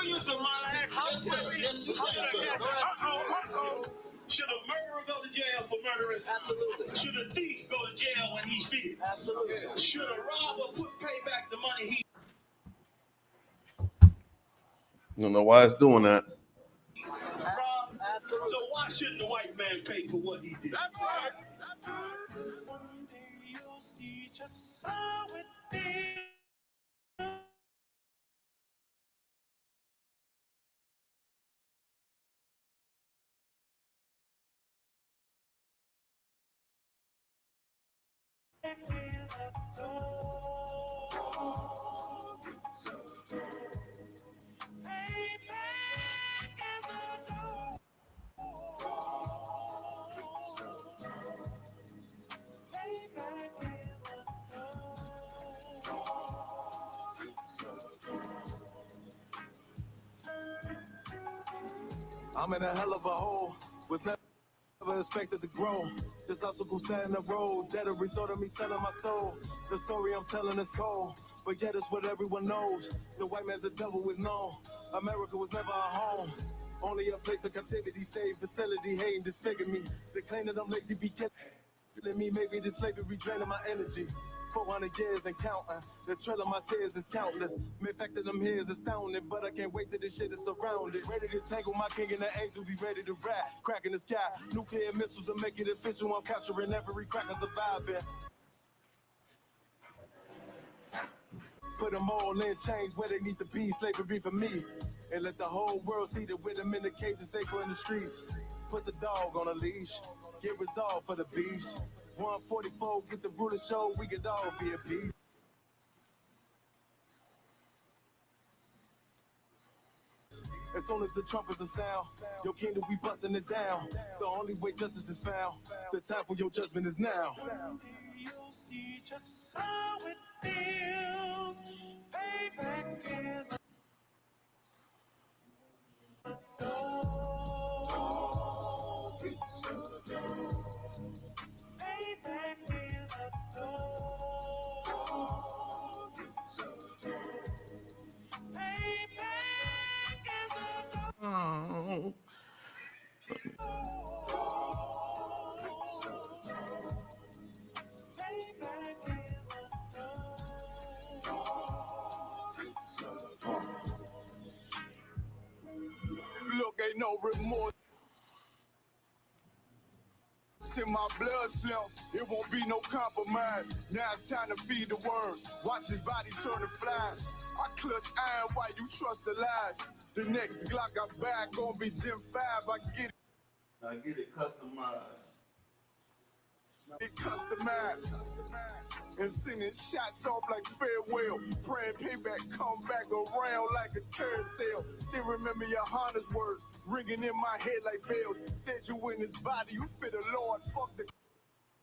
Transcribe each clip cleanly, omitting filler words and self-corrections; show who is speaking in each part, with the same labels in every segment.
Speaker 1: you some money. Should a murderer go to jail for murdering? Absolutely. Should a thief go to jail when he steals? Absolutely. Should a robber pay back the money he?
Speaker 2: You don't know why it's doing that.
Speaker 1: Absolutely. So why shouldn't the white man pay for what he did? That's right. One day you'll see just how it feels.
Speaker 3: I'm in a hell of a hole, was never expected to grow. Just obstacle set in the road, that a result of me selling my soul. The story I'm telling is cold, but yet it's what everyone knows. The white man's the devil is known. America was never our home, only a place of captivity, safe facility, hating, disfigure me. They claim that I'm lazy, be killing me, maybe this slavery draining my energy. 400 years and counting, the trail of my tears is countless. The fact that I'm here is astounding, but I can't wait till this shit is surrounded. Ready to tangle my king and the angel, be ready to ride. Crack in the sky, nuclear missiles will make it official. I'm capturing every crack and surviving. Put them all in chains where they need to be, slavery for me. And let the whole world see that with them in the cages, safer in the streets. Put the dog on a leash, get resolved for the beast. 144, get the ruler show, we could all be at peace. As soon as the trumpets are sound, your kingdom we busting it down. The only way justice is found, the time for your judgment is now. You'll see just how it feels. Payback is a payback is a look, ain't no remorse in my blood slump. It won't be no compromise. Now it's time to feed the worms. Watch his body turn to flies. I clutch iron while you trust the lies. The next Glock I buy gonna be Gen 5. I get it customized. And sending shots off like farewell. Praying payback come back around like a carousel. Still remember YAHANNA's words ringing in my head like bells. Said you in his body, you fit the Lord, fuck the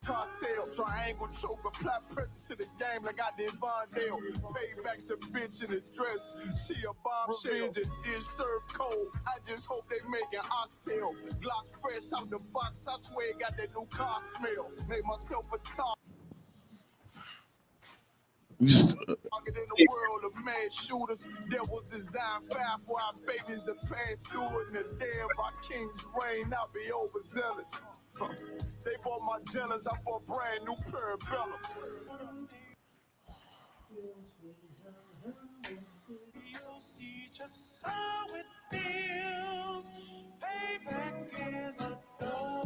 Speaker 3: cartel. Triangle choke, apply pressure to the game like I did Vondale. Payback's a bitch in his dress, she a bombshell. Revenge is served cold, I just hope they making oxtail. Glock fresh out the box, I swear it got that new car smell. Made myself a top. In the world of mad shooters, there was designed fire for our babies to pass through. In the day of our king's reign, I'll be overzealous. They bought my jealous, I bought brand new parabellums. You'll see just how it feels. Payback is a dog.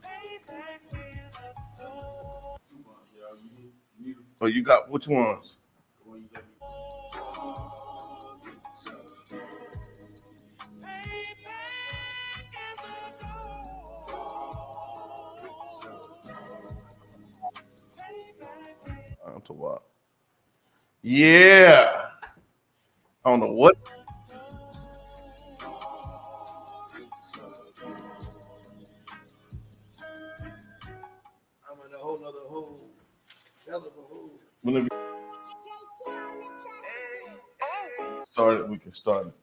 Speaker 3: Payback is a dog.
Speaker 2: Oh, you got which ones? To what? Yeah. I don't know what.
Speaker 3: I'm in a whole other hole. Hell of a hole.
Speaker 2: Whenever start it, we can start it.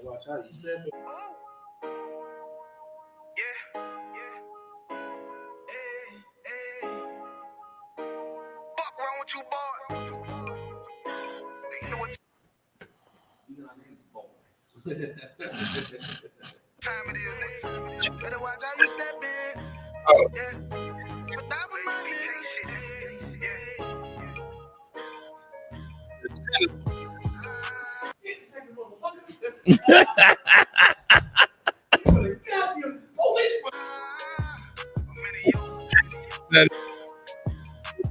Speaker 3: Watch how you step.
Speaker 1: Fuck wrong with you, boy?
Speaker 3: Time it is. Better watch how you step in.
Speaker 2: Oh.
Speaker 3: Yeah. But that was my niggas. Yeah.
Speaker 2: That-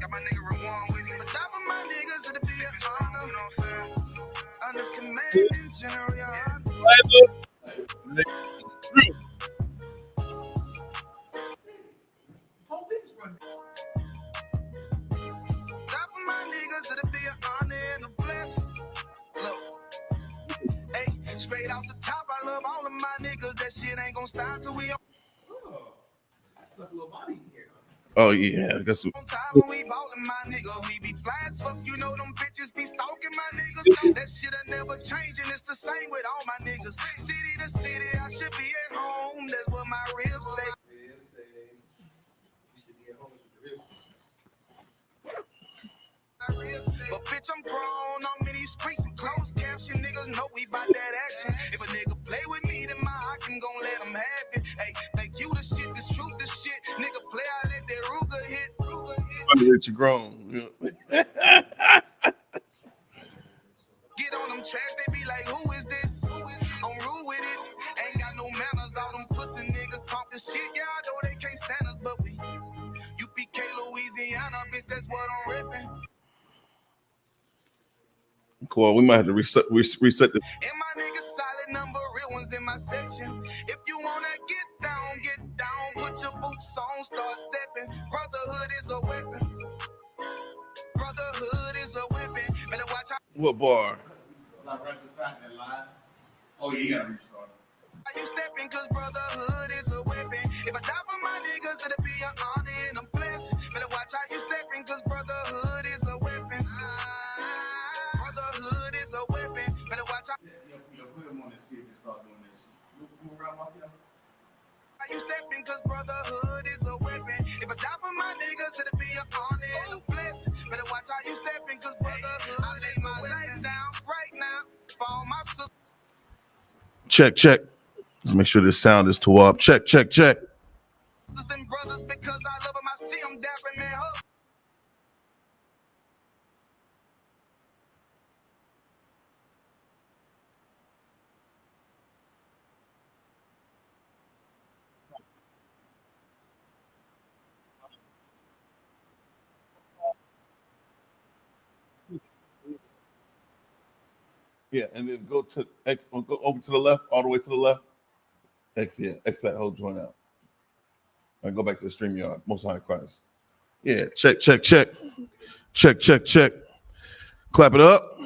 Speaker 3: Got my nigga Rawan with me. But that was my niggas. It'll be an honor. You know what I'm saying? Under command in General YAHANNA. That for my niggas, it'll be an honor and a blessing. Look, hey, straight off the top, I love all of my niggas. That shit ain't gonna stop till we on
Speaker 2: Oh yeah, I guess.
Speaker 3: time when we ballin' my nigga. We be fly as fuck, you know them bitches be stalking my niggas. That shit'll never change, and it's the same with all my niggas. City to city, I should be at home. That's what my ribs say. But bitch, I'm grown, I'm in these streets and closed caption. Niggas know we bout that action. If a nigga play with me, then my hawk gon' let him have it. Hey, thank you the shit, this truth the shit. Nigga play, I let that Ruger hit.
Speaker 2: Funny that you grown.
Speaker 3: Get on them tracks, they be like, who is this? I'm rude with it, ain't got no manners. All them pussy niggas talk the shit, yeah, I know they can't stand us, but we U.P.K, Louisiana, bitch, that's what I'm ripping.
Speaker 2: Cool. We might have to reset this.
Speaker 3: And my niggas solid number, real ones in my section. If you wanna get down, put your boots on, start stepping. Brotherhood is a weapon. Brotherhood is a weapon. Better watch out.
Speaker 2: What bar?
Speaker 4: Like right beside that line. Oh, yeah, you gotta restart.
Speaker 3: How you stepping, cause brotherhood is a weapon. If I die for my niggas, it'll be an honor and a blessing. Better watch how you stepping, cause brotherhood is a weapon. Brotherhood is a weapon. Better watch out.
Speaker 4: Yo, put him on and see if they start doing this. Move around my here.
Speaker 3: How you stepping, cause brotherhood is a weapon. If I die for my niggas, it'll be an honor and a blessing. Better watch how you stepping, cause brotherhood. I lay my life down right now for all my sisters.
Speaker 2: Check. Let's make sure this sound is to up. Check.
Speaker 3: And brothers, because I love them, I see them dapping their hook.
Speaker 2: Yeah, and then go to X. Go over to the left, all the way to the left. X that whole joint out. And go back to the StreamYard. Most High Christ. Yeah, check. Clap it up.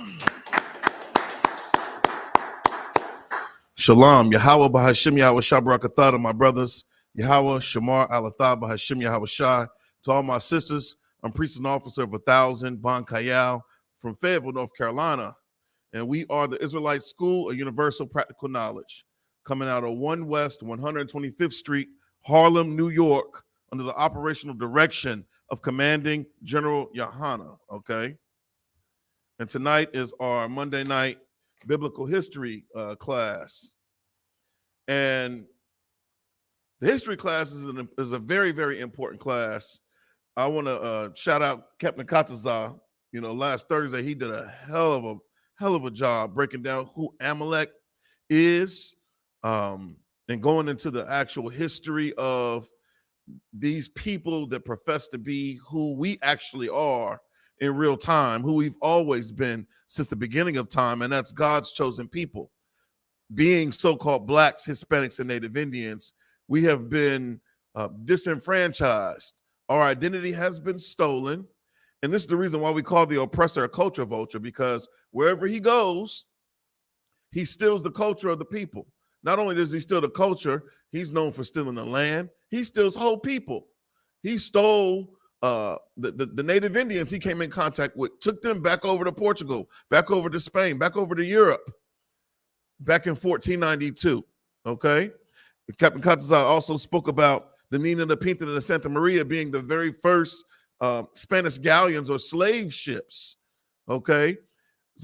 Speaker 2: Shalom, Yahweh Bahashim Yahweh Shabarakatha, my brothers. Yahweh Shamar Alatha Bahashim Yahweh Shai. To all my sisters, I'm priest and officer of 1,000 Bon Kayal from Fayetteville, North Carolina. And we are the Israelite School of Universal Practical Knowledge, coming out of 1 West 125th Street, Harlem, New York, under the operational direction of Commanding General YAHANNA, okay? And tonight is our Monday night biblical history class. And the history class is a very, very important class. I want to shout out Captain Kataza. You know, last Thursday, he did a hell of a job breaking down who Amalek is, and going into the actual history of these people that profess to be who we actually are in real time, who we've always been since the beginning of time, and that's God's chosen people. Being so-called Blacks, Hispanics, and Native Indians, we have been disenfranchised. Our identity has been stolen. And this is the reason why we call the oppressor a culture vulture, because wherever he goes, he steals the culture of the people. Not only does he steal the culture, he's known for stealing the land. He steals whole people. He stole the Native Indians he came in contact with, took them back over to Portugal, back over to Spain, back over to Europe, back in 1492, okay? Captain Catazal also spoke about the Nina, the Pinta, and the Santa Maria being the very first Spanish galleons or slave ships, okay?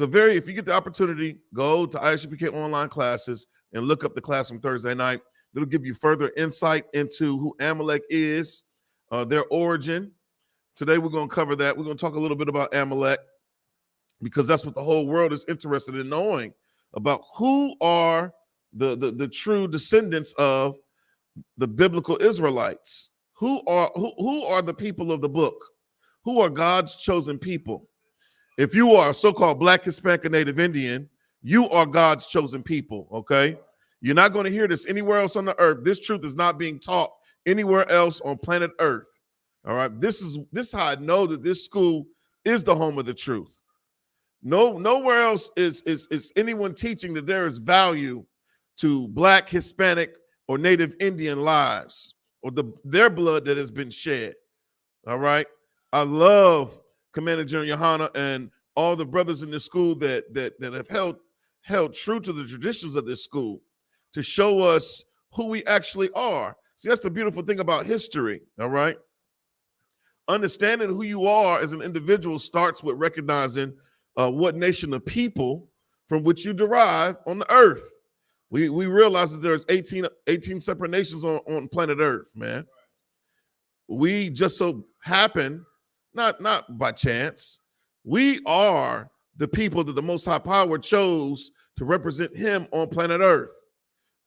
Speaker 2: if you get the opportunity, go to I.S.U.P.K online classes and look up the class from Thursday night. It'll give you further insight into who Amalek is, their origin. Today we're going to cover that. We're going to talk a little bit about Amalek because that's what the whole world is interested in knowing about. Who are the true descendants of the biblical Israelites? Who are the people of the book? Who are God's chosen people? If you are a so-called Black, Hispanic, or Native Indian, you are God's chosen people, okay? You're not going to hear this anywhere else on the earth. This truth is not being taught anywhere else on planet Earth, all right? This is how I know that this school is the home of the truth. Nowhere else is anyone teaching that there is value to Black, Hispanic, or Native Indian lives or their blood that has been shed, all right? I love Commander General YAHANNA and all the brothers in this school that have held true to the traditions of this school to show us who we actually are. See, that's the beautiful thing about history, all right? Understanding who you are as an individual starts with recognizing what nation of people from which you derive on the earth. We realize that there's 18 separate nations on planet Earth, man. We just so happen, not by chance, we are the people that the Most High Power chose to represent him on planet Earth.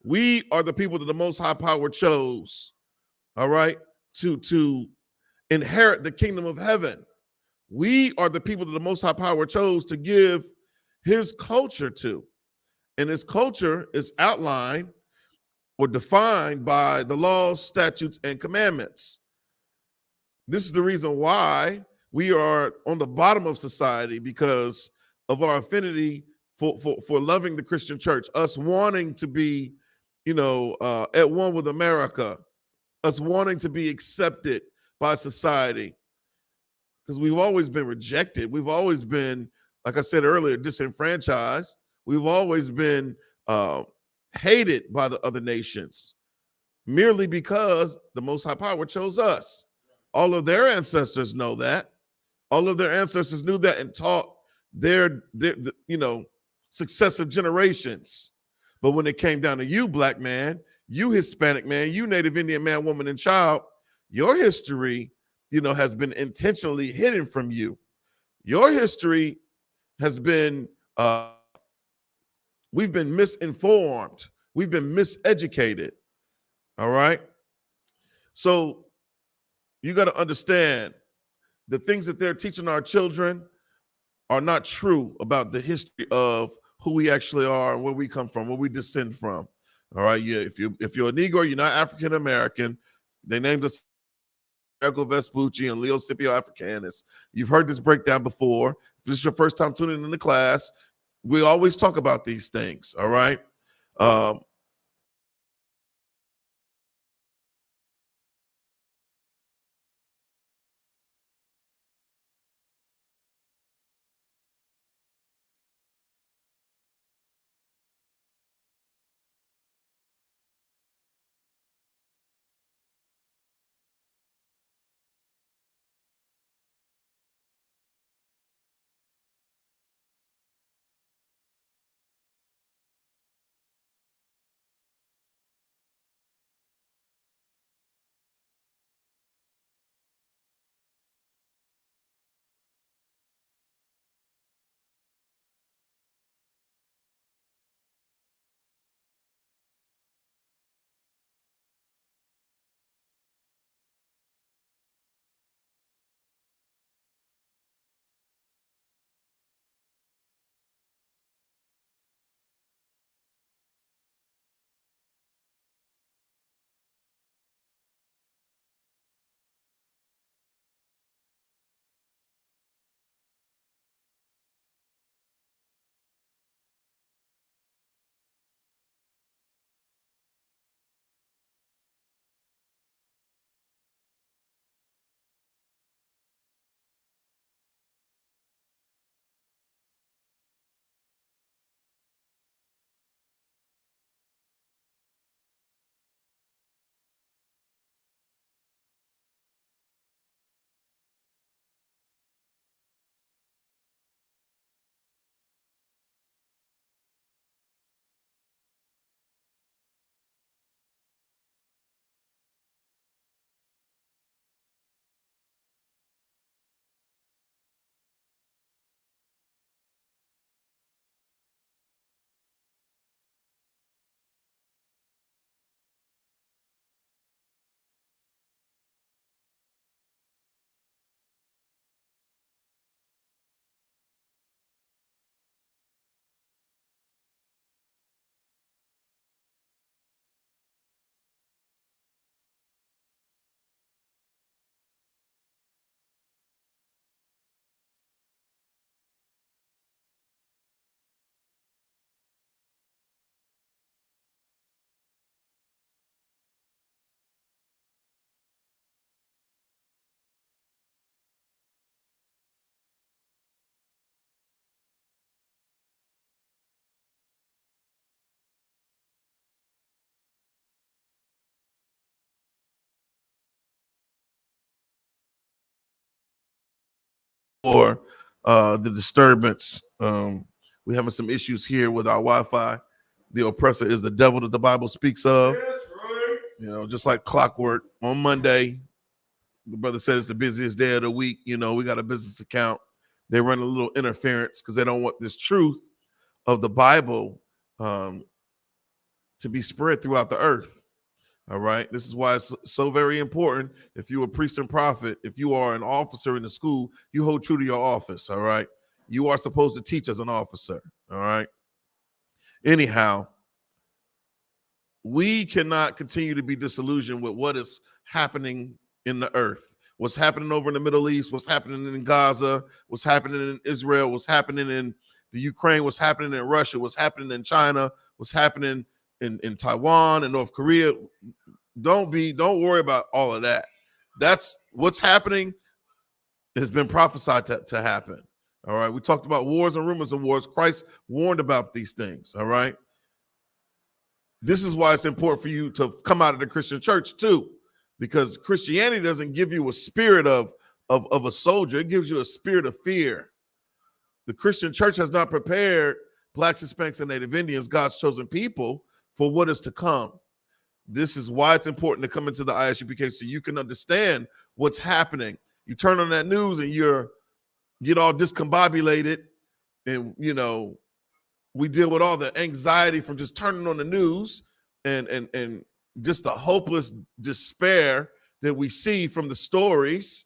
Speaker 2: We are the people that the Most High Power chose, all right, to inherit the kingdom of heaven. We are the people that the Most High Power chose to give his culture to. And his culture is outlined or defined by the laws, statutes, and commandments. This is the reason why we are on the bottom of society, because of our affinity for loving the Christian church, us wanting to be, at one with America, us wanting to be accepted by society, because we've always been rejected. We've always been, like I said earlier, disenfranchised. We've always been hated by the other nations merely because the Most High Power chose us. All of their ancestors know that. All of their ancestors knew that and taught their successive generations. But when it came down to you, Black man, you Hispanic man, you Native Indian man, woman, and child, your history, has been intentionally hidden from you. Your history has been, we've been misinformed. We've been miseducated. All right. So you got to understand the things that they're teaching our children are not true about the history of who we actually are, where we come from, where we descend from. All right. Yeah. If you're a Negro, you're not African American. They named us Erico Vespucci and Leo Scipio Africanus. You've heard this breakdown before. If this is your first time tuning in the class, we always talk about these things. All right. for the disturbance. We're having some issues here with our Wi-Fi. The oppressor is the devil that the Bible speaks of.
Speaker 4: Yes, right.
Speaker 2: You know, just like clockwork. On Monday, the brother said it's the busiest day of the week. You know, we got a business account. They run a little interference because they don't want this truth of the Bible to be spread throughout the earth. All right. This is why it's so very important. If you're a priest and prophet, if you are an officer in the school, you hold true to your office. All right. You are supposed to teach as an officer. All right. Anyhow, we cannot continue to be disillusioned with what is happening in the earth. What's happening over in the Middle East, what's happening in Gaza, what's happening in Israel, what's happening in the Ukraine, what's happening in Russia, what's happening in China, what's happening in Taiwan and North Korea. Don't worry about all of that. That's what's happening has been prophesied to happen. All right. We talked about wars and rumors of wars. Christ warned about these things. All right. This is why it's important for you to come out of the Christian church too, because Christianity doesn't give you a spirit of a soldier. It gives you a spirit of fear. The Christian church has not prepared Blacks, Hispanics, and Native Indians, God's chosen people, for what is to come. This is why it's important to come into the I.S.U.P.K so you can understand what's happening. You turn on that news and get all discombobulated, and you know we deal with all the anxiety from just turning on the news and just the hopeless despair that we see from the stories.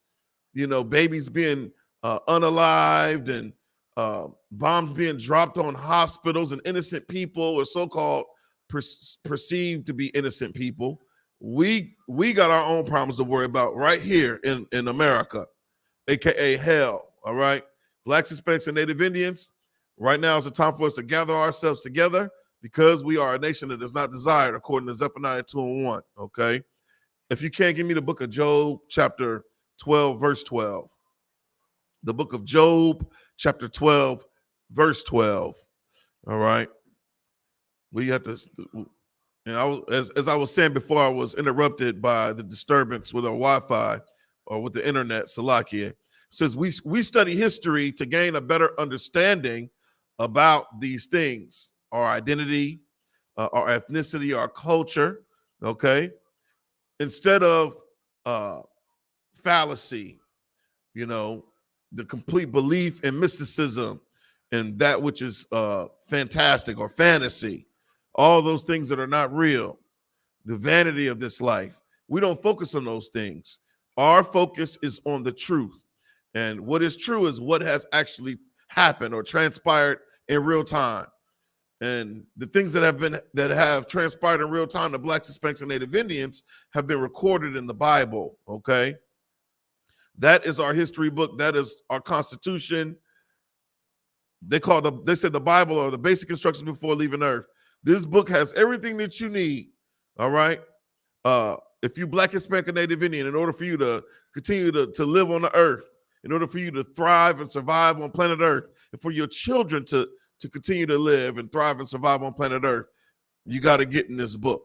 Speaker 2: You know, babies being unalived and bombs being dropped on hospitals and innocent people, or so-called perceived to be innocent people. We got our own problems to worry about right here in America, aka hell. All right, Blacks, Hispanics, and Native Indians. Right now is the time for us to gather ourselves together, because we are a nation that is not desired, according to Zephaniah 2:1. Okay, if you can't give me the book of Job, chapter 12, verse 12. The book of Job, chapter 12, verse 12. All right. We have to, and as I was saying before, I was interrupted by the disturbance with our Wi-Fi or with the internet. Salakia. It says we study history to gain a better understanding about these things: our identity, our ethnicity, our culture. Okay, instead of fallacy, you know, the complete belief in mysticism and that which is fantastic or fantasy, all those things that are not real, the vanity of this life. We don't focus on those things. Our focus is on the truth. And what is true is what has actually happened or transpired in real time. And the things that have transpired in real time, the Blacks, Hispanics, and Native Indians, have been recorded in the Bible. Okay. That is our history book. That is our Constitution. They said the Bible are the basic instructions before leaving Earth. This book has everything that you need. All right. If you Black, Hispanic, and Native Indian, in order for you to continue to live on the earth, in order for you to thrive and survive on planet Earth, and for your children to continue to live and thrive and survive on planet Earth, you got to get in this book.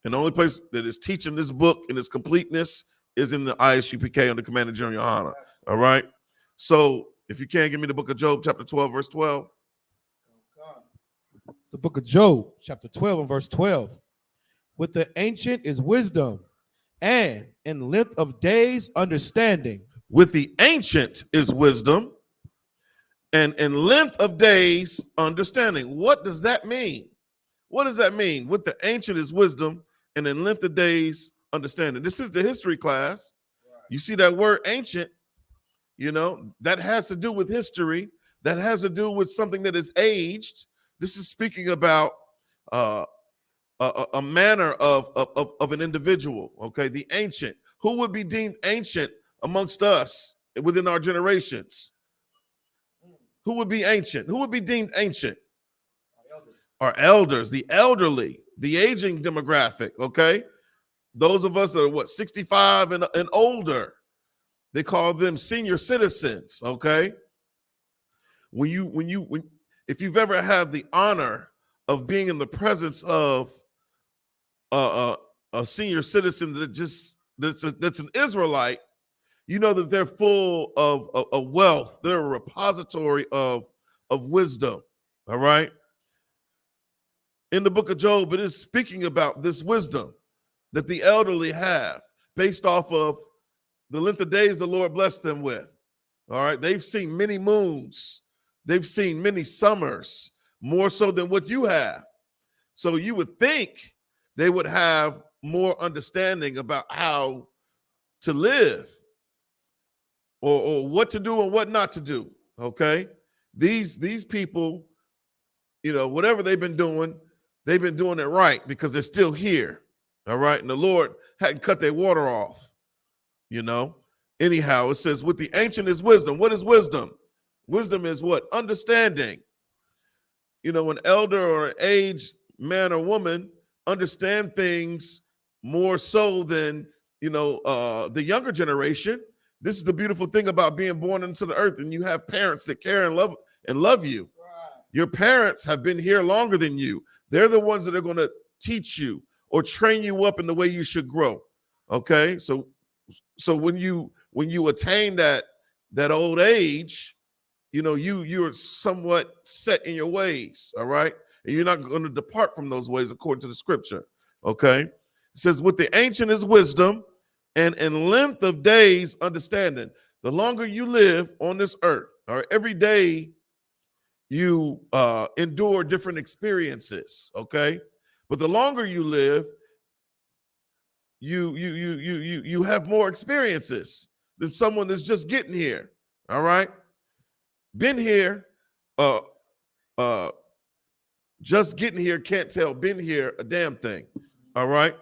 Speaker 2: And the only place that is teaching this book in its completeness is in the I.S.U.P.K under Commander General YAHANNA. All right. So if you can't give me the book of Job, chapter 12, verse 12.
Speaker 5: It's the book of Job, chapter 12 and verse 12. With the ancient is wisdom, and in length of days understanding.
Speaker 2: With the ancient is wisdom, and in length of days understanding. What does that mean? What does that mean? With the ancient is wisdom, and in length of days understanding. This is the history class. You see that word ancient, you know, that has to do with history. That has to do with something that is aged. This is speaking about a manner of an individual. Okay, the ancient. Who would be deemed ancient amongst us within our generations? Who would be ancient? Who would be deemed ancient? Our elders, the elderly, the aging demographic. Okay, those of us that are 65 and older, they call them senior citizens. Okay, if you've ever had the honor of being in the presence of a senior citizen that's an Israelite, you know that they're full of wealth. They're a repository of wisdom. All right. In the book of Job, it is speaking about this wisdom that the elderly have based off of the length of days the Lord blessed them with. All right. They've seen many moons. They've seen many summers, more so than what you have. So you would think they would have more understanding about how to live or what to do and what not to do. Okay. These people, you know, whatever they've been doing it right because they're still here. All right. And the Lord hadn't cut their water off, you know. Anyhow, it says, with the ancient is wisdom. What is wisdom? Wisdom is what? Understanding. You know, an elder or an aged man or woman understand things more so than, you know, the younger generation. This is the beautiful thing about being born into the earth, and you have parents that care and love you. Right. Your parents have been here longer than you. They're the ones that are going to teach you or train you up in the way you should grow. Okay, so when you attain that old age, you know, you're somewhat set in your ways. All right, and you're not going to depart from those ways according to the scripture. Okay, it says, with the ancient is wisdom, and in length of days understanding. The longer you live on this earth, all right, every day you endure different experiences. Okay, but the longer you live, you have more experiences than someone that's just getting here. All right, been here, just getting here can't tell been here a damn thing. All right.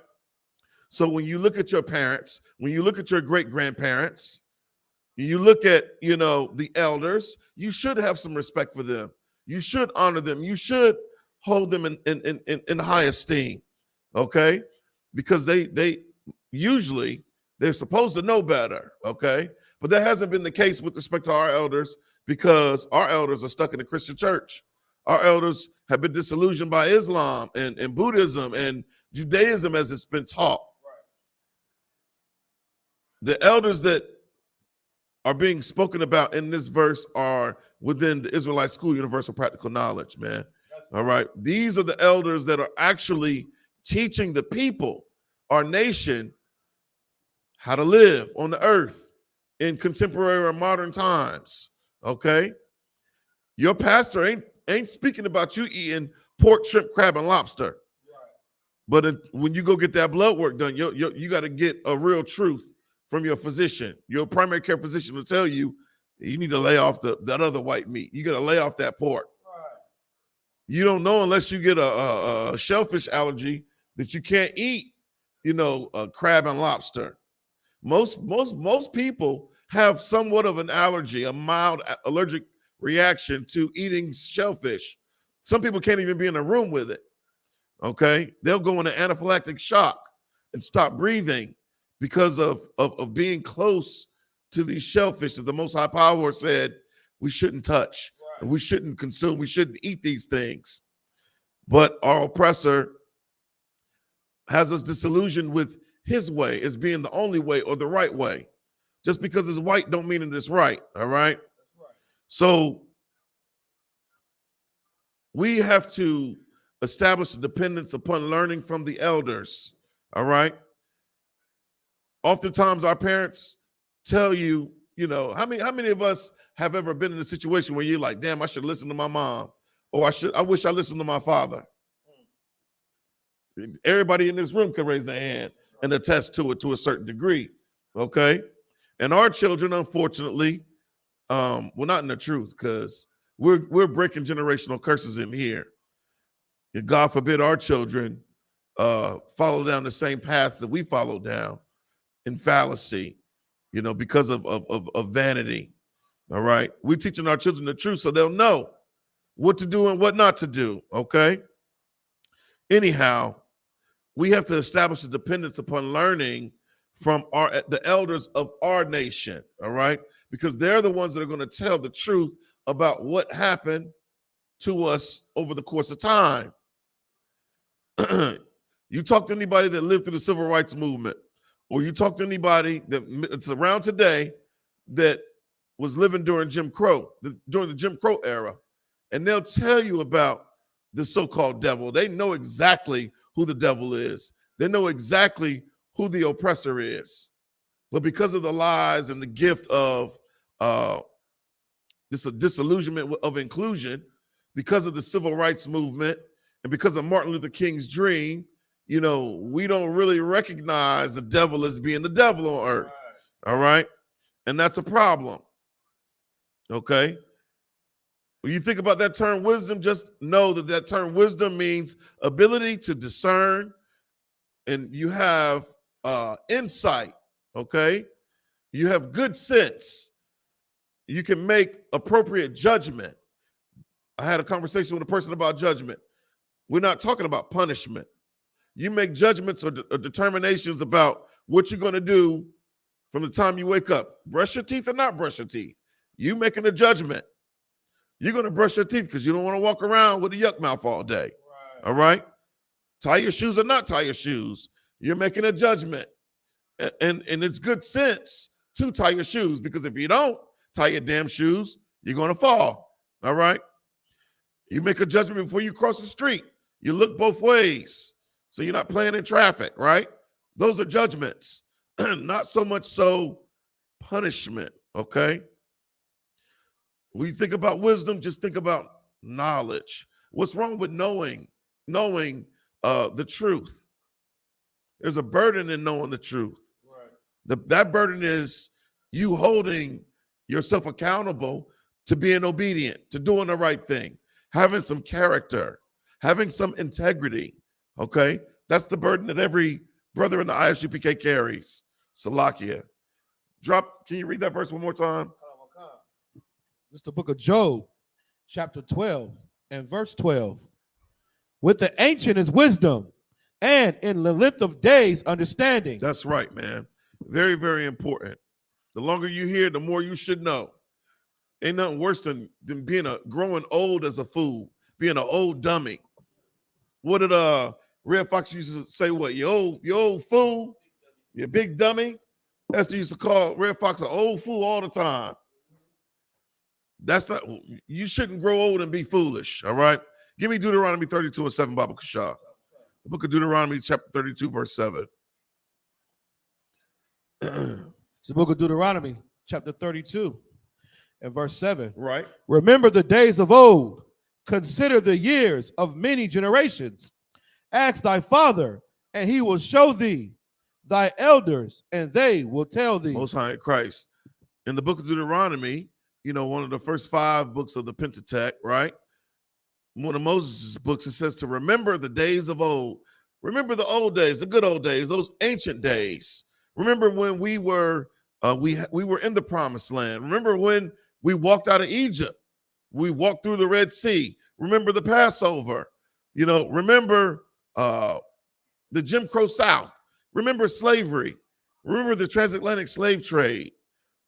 Speaker 2: So when you look at your parents, when you look at your great grandparents, you look at, you know, the elders, you should have some respect for them. You should honor them. You should hold them in high esteem. Okay, because they usually they're supposed to know better. Okay, but that hasn't been the case with respect to our elders, because our elders are stuck in the Christian church. Our elders have been disillusioned by Islam and Buddhism and Judaism as it's been taught. The elders that are being spoken about in this verse are within the Israelite school, universal practical knowledge, man. All right. These are the elders that are actually teaching the people, our nation, how to live on the earth in contemporary or modern times. Okay. Your pastor ain't speaking about you eating pork, shrimp, crab, and lobster. But when you go get that blood work done, you got to get a real truth from your physician. Your primary care physician will tell you need to lay off that other white meat. You got to lay off that pork. Right. You don't know unless you get a shellfish allergy that you can't eat, you know, crab and lobster. Most people have somewhat of an allergy, a mild allergic reaction to eating shellfish. Some people can't even be in a room with it. Okay, they'll go into anaphylactic shock and stop breathing because of being close to these shellfish that the Most High Power said we shouldn't touch, right, and we shouldn't consume, we shouldn't eat these things. But our oppressor has us disillusioned with his way as being the only way or the right way. Just because it's white don't mean it is right, all right? That's right. So we have to establish a dependence upon learning from the elders, all right? Oftentimes our parents tell you, you know, how many of us have ever been in a situation where you're like, damn, I should listen to my mom, or I wish I listened to my father. Everybody in this room can raise their hand and attest to it to a certain degree, okay? And our children, unfortunately, well, not in the truth, because we're breaking generational curses in here. And God forbid our children follow down the same paths that we followed down in fallacy, you know, because of vanity. All right. We're teaching our children the truth so they'll know what to do and what not to do. Okay. Anyhow, we have to establish a dependence upon learning from the elders of our nation. All right. Because they're the ones that are going to tell the truth about what happened to us over the course of time. You talk to anybody that lived through the civil rights movement or you talk to anybody that's around today that was living during during the Jim Crow era, and they'll tell you about the so-called devil. They know exactly who the devil is. They know exactly who the oppressor is. But because of the lies and the gift of this disillusionment of inclusion, because of the civil rights movement, and because of Martin Luther King's dream, you know, we don't really recognize the devil as being the devil on earth. All right? And that's a problem. Okay? When you think about that term wisdom, just know that that term wisdom means ability to discern, and you have insight, okay? You have good sense. You can make appropriate judgment. I had a conversation with a person about judgment. We're not talking about punishment. You make judgments or determinations about what you're going to do from the time you wake up. Brush your teeth or not brush your teeth. You making a judgment. You're going to brush your teeth because you don't want to walk around with a yuck mouth all day. Right. All right? Tie your shoes or not tie your shoes. You're making a judgment. And it's good sense to tie your shoes, because if you don't tie your damn shoes, you're going to fall. All right? You make a judgment before you cross the street. You look both ways so you're not playing in traffic, right? Those are judgments. Not so much so punishment, okay? When you think about wisdom, just think about knowledge. What's wrong with knowing the truth? There's a burden in knowing the truth. Right. That burden is you holding yourself accountable to being obedient, to doing the right thing, having some character, having some integrity, okay? That's the burden that every brother in the I.S.U.P.K carries. Salakia. Can you read that verse one more time?
Speaker 5: This is the book of Job, chapter 12 and verse 12. With the ancient is wisdom, and in the length of days, understanding.
Speaker 2: That's right, man. Very, very important. The longer you hear, the more you should know. Ain't nothing worse than being growing old as a fool, being an old dummy. What did Red Fox used to say? What, you old fool, you big dummy? Esther used to call Red Fox an old fool all the time. That's not, you shouldn't grow old and be foolish, all right? Give me Deuteronomy 32 and 7, Baba Kashah. The book of Deuteronomy, chapter 32, verse 7.
Speaker 5: It's the book of Deuteronomy, chapter 32 and verse 7.
Speaker 2: Right.
Speaker 5: Remember the days of old. Consider the years of many generations. Ask thy father, and he will show thee, thy elders, and they will tell thee.
Speaker 2: Most High Christ. In the book of Deuteronomy, you know, one of the first 5 books of the Pentateuch, right? One of Moses' books, it says to remember the days of old. Remember the old days, the good old days, those ancient days. Remember when we were in the promised land. Remember when we walked out of Egypt. We walked through the Red Sea. Remember the Passover. You know, remember the Jim Crow South. Remember slavery. Remember the transatlantic slave trade.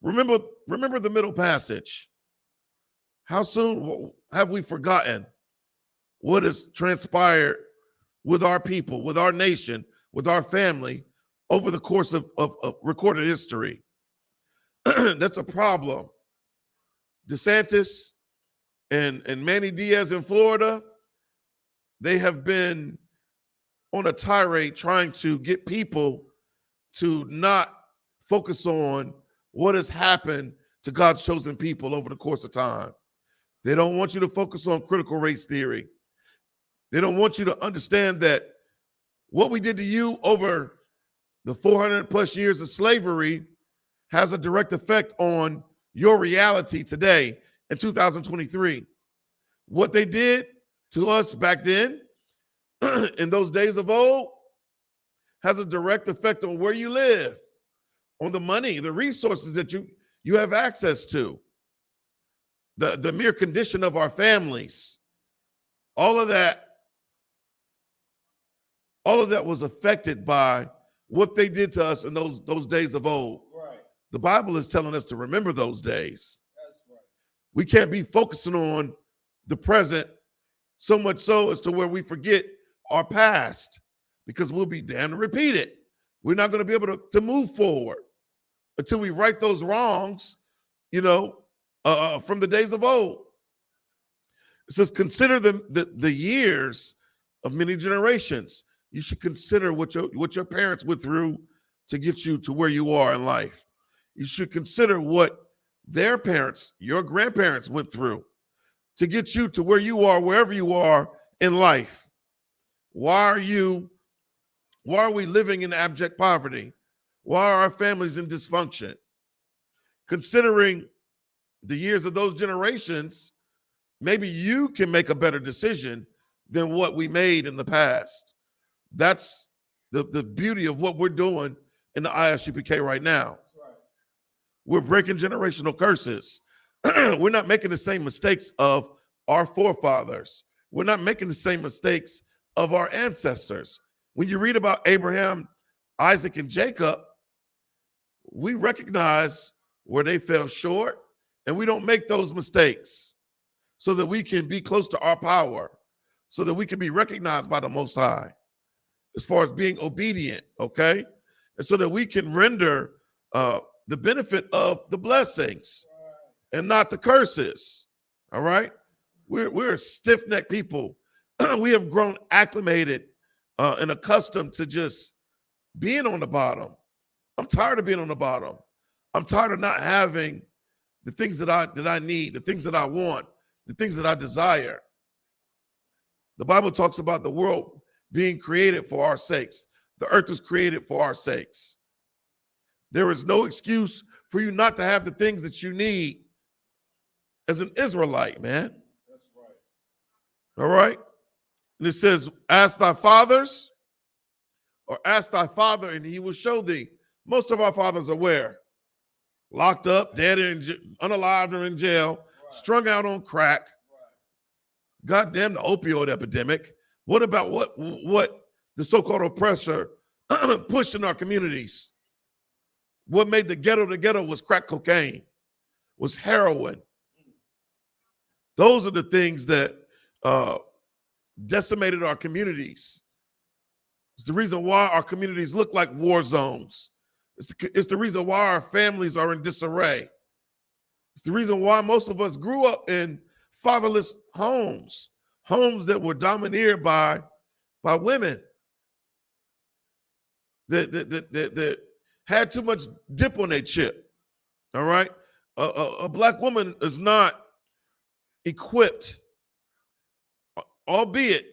Speaker 2: Remember the Middle Passage. How soon have we forgotten what has transpired with our people, with our nation, with our family over the course of recorded history? That's a problem. DeSantis and Manny Diaz in Florida, they have been on a tirade trying to get people to not focus on what has happened to God's chosen people over the course of time. They don't want you to focus on critical race theory. They don't want you to understand that what we did to you over the 400 plus years of slavery has a direct effect on your reality today in 2023. What they did to us back then, in those days of old, has a direct effect on where you live, on the money, the resources that you have access to, the mere condition of our families. All of that was affected by what they did to us in those days of old. Right. The Bible is telling us to remember those days. That's right. We can't be focusing on the present so much so as to where we forget our past, because we'll be damned to repeat it. We're not going to be able to move forward until we right those wrongs, from the days of old. It says, consider the years of many generations. You should consider what your parents went through to get you to where you are in life. You should consider what their parents, your grandparents went through to get you to where you are, wherever you are in life. Why are we living in abject poverty? Why are our families in dysfunction? Considering the years of those generations, maybe you can make a better decision than what we made in the past. That's the beauty of what we're doing in the I.S.U.P.K right now. Right. We're breaking generational curses. We're not making the same mistakes of our forefathers. We're not making the same mistakes of our ancestors. When you read about Abraham, Isaac, and Jacob, we recognize where they fell short, and we don't make those mistakes so that we can be close to our power, so that we can be recognized by the Most High as far as being obedient, okay? And so that we can render the benefit of the blessings and not the curses, all right? We're stiff-necked people. We have grown acclimated and accustomed to just being on the bottom. I'm tired of being on the bottom. I'm tired of not having the things that I need, the things that I want, the things that I desire. The Bible talks about the world being created for our sakes. The earth was created for our sakes. There is no excuse for you not to have the things that you need as an Israelite, man.
Speaker 5: That's right.
Speaker 2: All right? And it says, ask thy fathers, or ask thy father, and he will show thee. Most of our fathers are where? Locked up, dead, unalived, or in jail, right. Strung out on crack. Right. Goddamn the opioid epidemic. What about what the so-called oppressor pushed in our communities? What made the ghetto was crack cocaine, was heroin. Those are the things that decimated our communities. It's the reason why our communities look like war zones. It's the reason why our families are in disarray. It's the reason why most of us grew up in fatherless homes that were domineered by women that had too much dip on their chip. All right, a black woman is not equipped, albeit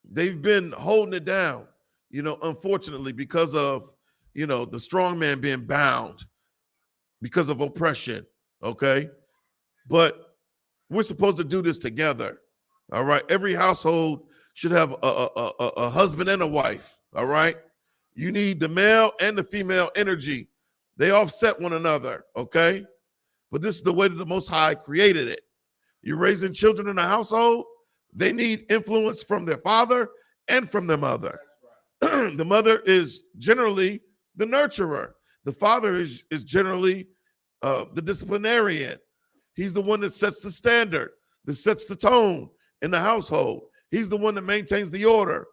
Speaker 2: they've been holding it down, unfortunately, because of, the strong man being bound because of oppression, okay? But we're supposed to do this together, all right? Every household should have a husband and a wife, all right? You need the male and the female energy. They offset one another, okay? But this is the way that the Most High created it. You're raising children in a household, they need influence from their father and from their mother. The mother is generally the nurturer. The father is generally the disciplinarian. He's the one that sets the standard, that sets the tone in the household. He's the one that maintains the order.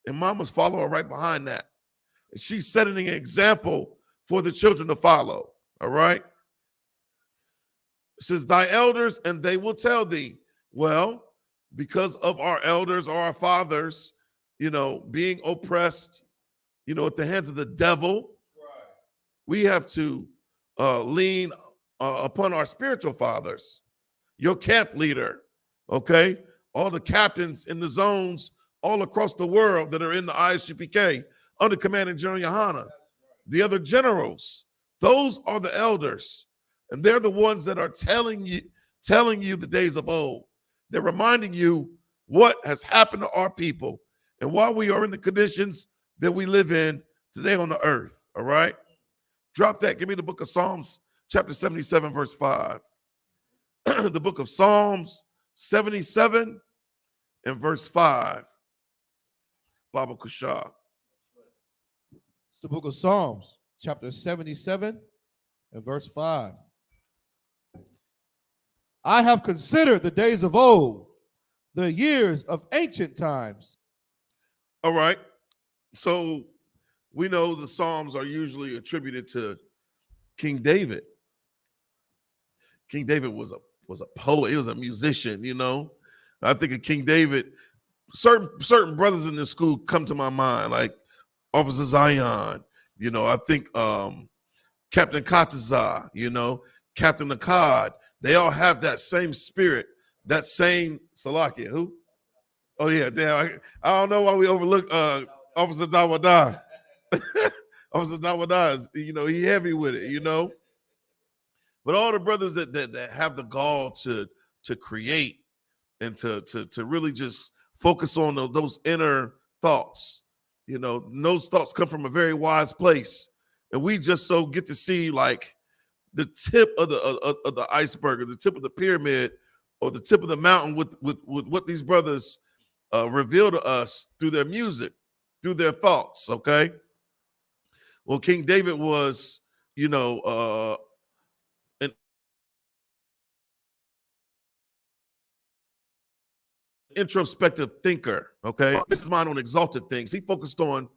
Speaker 2: And mama's following right behind that. And she's setting an example for the children to follow, all right? It says, thy elders, and they will tell thee. Well, because of our elders or our fathers, being oppressed, at the hands of the devil, right. We have to lean upon our spiritual fathers, your camp leader, okay? All the captains in the zones all across the world that are in the I.S.U.P.K under command of General YAHANNA, right. The other generals, those are the elders, and they're the ones that are telling you the days of old. They're reminding you what has happened to our people and why we are in the conditions that we live in today on the earth, all right? Drop that. Give me the book of Psalms, chapter 77, verse 5. The book of Psalms 77 and verse 5. Baba Kushah.
Speaker 5: It's the book of Psalms, chapter 77 and verse 5. I have considered the days of old, the years of ancient times.
Speaker 2: All right. So we know the Psalms are usually attributed to King David. King David was a poet. He was a musician, you know. I think of King David. Certain brothers in this school come to my mind, like Officer Zion. You know, I think Captain Kataza, you know, Captain Akkad. They all have that same spirit, that same Salakia. Who? Oh yeah, damn. I don't know why we overlook Officer THAWADAH. Officer THAWADAH is, you know, he heavy with it, you know. But all the brothers that have the gall to create and to really just focus on those inner thoughts, you know, those thoughts come from a very wise place, and we just so get to see like the tip of the iceberg, or the tip of the pyramid, or the tip of the mountain with what these brothers reveal to us through their music, through their thoughts. Okay, well, King David was, you know, an introspective thinker. Okay, this is mine on exalted things. He focused on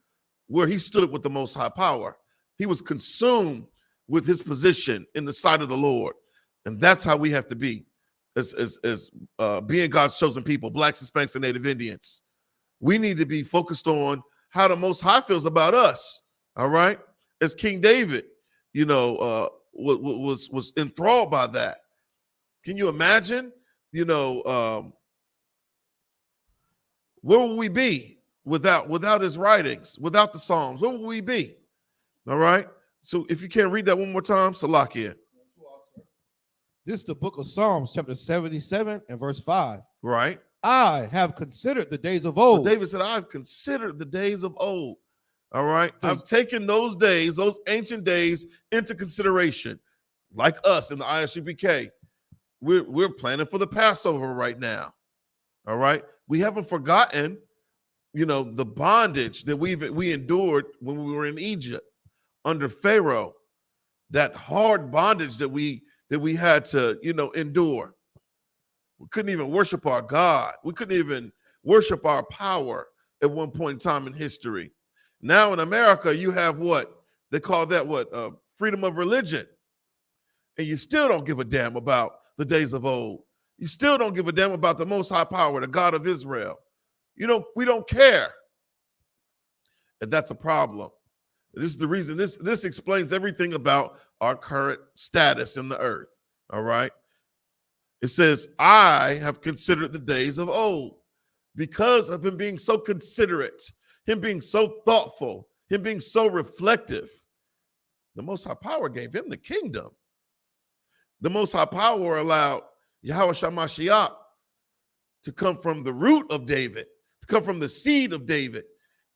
Speaker 2: where he stood with the Most High Power. He was consumed with his position in the sight of the Lord, and that's how we have to be as being God's chosen people, Blacks, Hispanics, and Native Indians. We need to be focused on how the Most High feels about us. All right, as King David, you know, was enthralled by that. Can you imagine? You know, where would we be without his writings, without the Psalms? Where would we be? All right. So if you can't read that one more time, Salakia.
Speaker 5: This is the book of Psalms, chapter 77 and verse 5.
Speaker 2: Right.
Speaker 5: I have considered the days of old.
Speaker 2: So David said, I've considered the days of old. All right. I've taken those days, those ancient days, into consideration. Like us in the I.S.U.P.K. We're planning for the Passover right now. All right. We haven't forgotten, you know, the bondage that we endured when we were in Egypt under Pharaoh, that hard bondage that we had to, you know, endure. We couldn't even worship our God. We couldn't even worship our power at one point in time in history. Now in America, you have what they call that freedom of religion. And you still don't give a damn about the days of old. You still don't give a damn about the Most High Power, the God of Israel. You know, we don't care. And that's a problem. This is the reason. This explains everything about our current status in the earth. All right. It says, I have considered the days of old, because of him being so considerate, him being so thoughtful, him being so reflective. The Most High Power gave him the kingdom. The Most High Power allowed YAHANNA to come from the root of David, to come from the seed of David.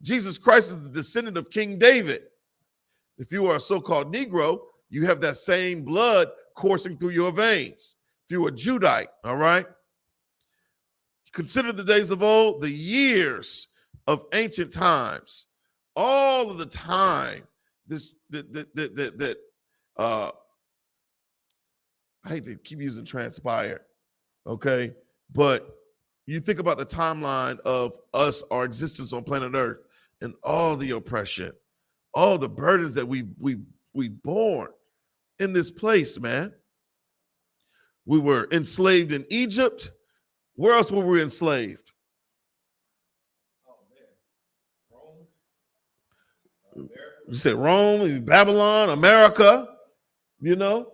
Speaker 2: Jesus Christ is the descendant of King David. If you are a so-called Negro, you have that same blood coursing through your veins. If you're a Judite, all right? Consider the days of old, the years of ancient times, all of the time. I hate to keep using transpire, okay? But you think about the timeline of us, our existence on planet Earth, and all the oppression, all the burdens that we borne in this place, man. We were enslaved in Egypt. Where else were we enslaved?
Speaker 5: Oh man, Rome,
Speaker 2: You said Rome, Babylon, America. You know,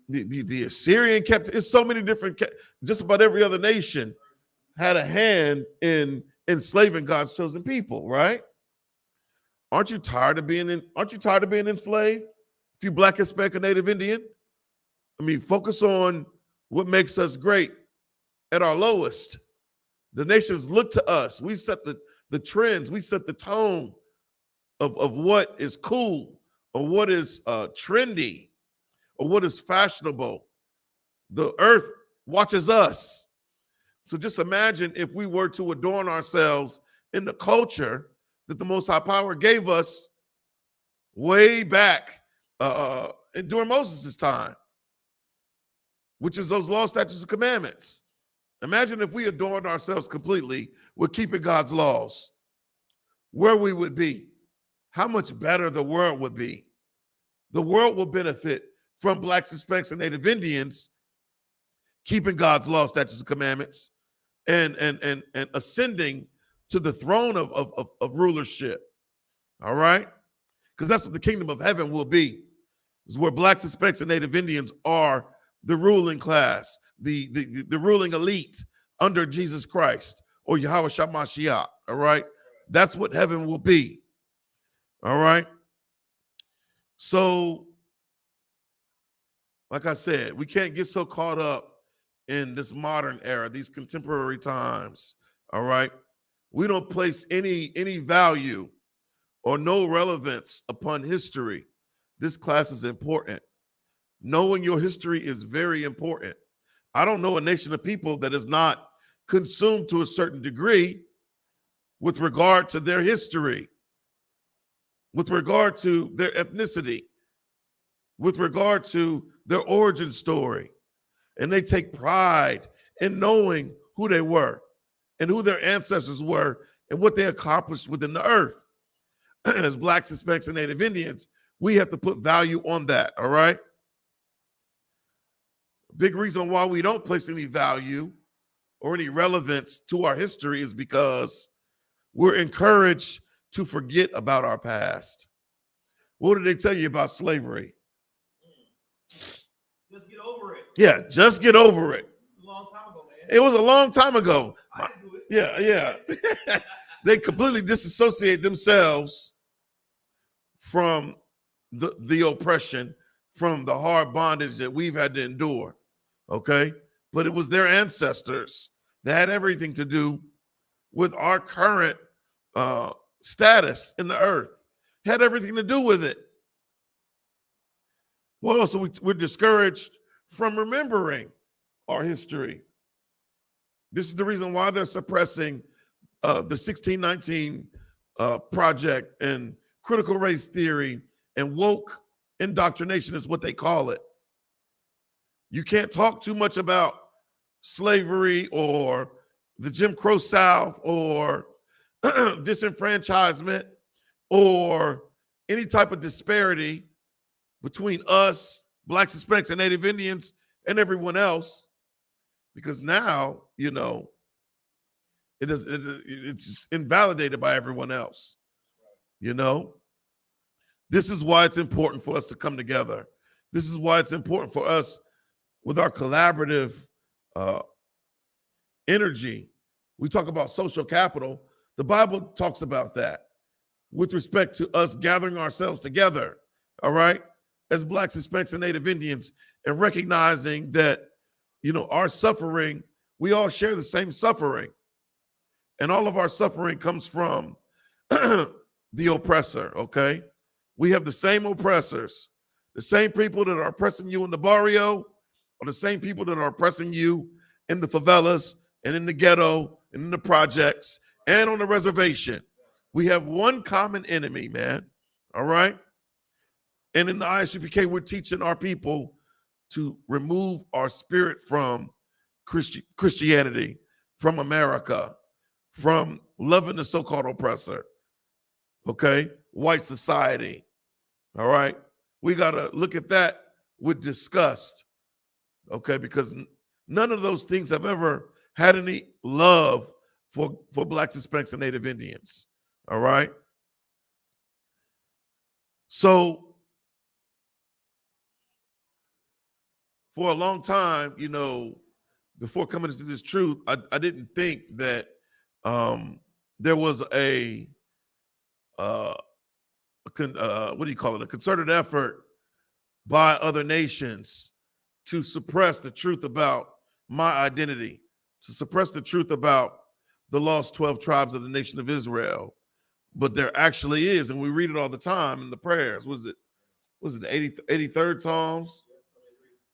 Speaker 2: the Assyrian captivity. It's so many different. Just about every other nation had a hand in enslaving God's chosen people, right? Aren't you tired of being enslaved? If you Black, Hispanic, or Native Indian, I mean, focus on what makes us great at our lowest. The nations look to us. We set the trends. We set the tone of what is cool, or what is trendy, or what is fashionable. The earth watches us. So just imagine if we were to adorn ourselves in the culture that the Most High Power gave us way back during Moses' time, which is those laws, statutes, and commandments. Imagine if we adorned ourselves completely with keeping God's laws. where we would be, how much better the world would be. The world will benefit from Blacks, Hispanics, and Native Indians keeping God's law, statutes, and commandments, and ascending to the throne of rulership. All right? Because that's what the kingdom of heaven will be, is where Blacks, Hispanics, and Native Indians are the ruling class, the ruling elite under Jesus Christ or Yahweh Shamashiach. All right? That's what heaven will be. All right? So, like I said, we can't get so caught up in this modern era, these contemporary times. All right? We don't place any value or no relevance upon history. This class is important. Knowing your history is very important. I don't know a nation of people that is not consumed to a certain degree with regard to their history, with regard to their ethnicity, with regard to their origin story. And they take pride in knowing who they were and who their ancestors were and what they accomplished within the earth. As Blacks, Hispanics, and Native Indians, we have to put value on that, all right? Big reason why we don't place any value or any relevance to our history is because we're encouraged to forget about our past. What did they tell you about slavery?
Speaker 5: Just get over it.
Speaker 2: Yeah, just get over it.
Speaker 5: A long time ago, man.
Speaker 2: It was a long time ago.
Speaker 5: I didn't do it.
Speaker 2: Yeah. They completely disassociate themselves from the oppression, from the hard bondage that we've had to endure. Okay? But it was their ancestors that had everything to do with our current status in the earth. Had everything to do with it. Well, so we're discouraged from remembering our history. This is the reason why they're suppressing the 1619 project and critical race theory and woke indoctrination is what they call it. You can't talk too much about slavery or the Jim Crow South or disenfranchisement or any type of disparity between us, Blacks, Hispanics, and Native Indians and everyone else, because now, you know, it's invalidated by everyone else. You know, this is why it's important for us to come together. This is why it's important for us with our collaborative energy. We talk about social capital. The Bible talks about that with respect to us gathering ourselves together, all right, as Blacks, Hispanics, and Native Indians, and recognizing that, you know, our suffering, we all share the same suffering. And all of our suffering comes from the oppressor, okay? We have the same oppressors. The same people that are oppressing you in the barrio are the same people that are oppressing you in the favelas and in the ghetto and in the projects and on the reservation. We have one common enemy, man, all right? And in the I.S.U.P.K, we're teaching our people to remove our spirit from Christianity, from America, from loving the so-called oppressor, okay? White society, all right? We got to look at that with disgust, okay? Because none of those things have ever had any love for Blacks, Hispanics, and Native Indians, all right? So for a long time, you know, before coming into this truth, I didn't think that there was a concerted effort by other nations to suppress the truth about my identity, to suppress the truth about the lost 12 tribes of the nation of Israel. But there actually is, and we read it all the time in the prayers. Was it the 83rd Psalms?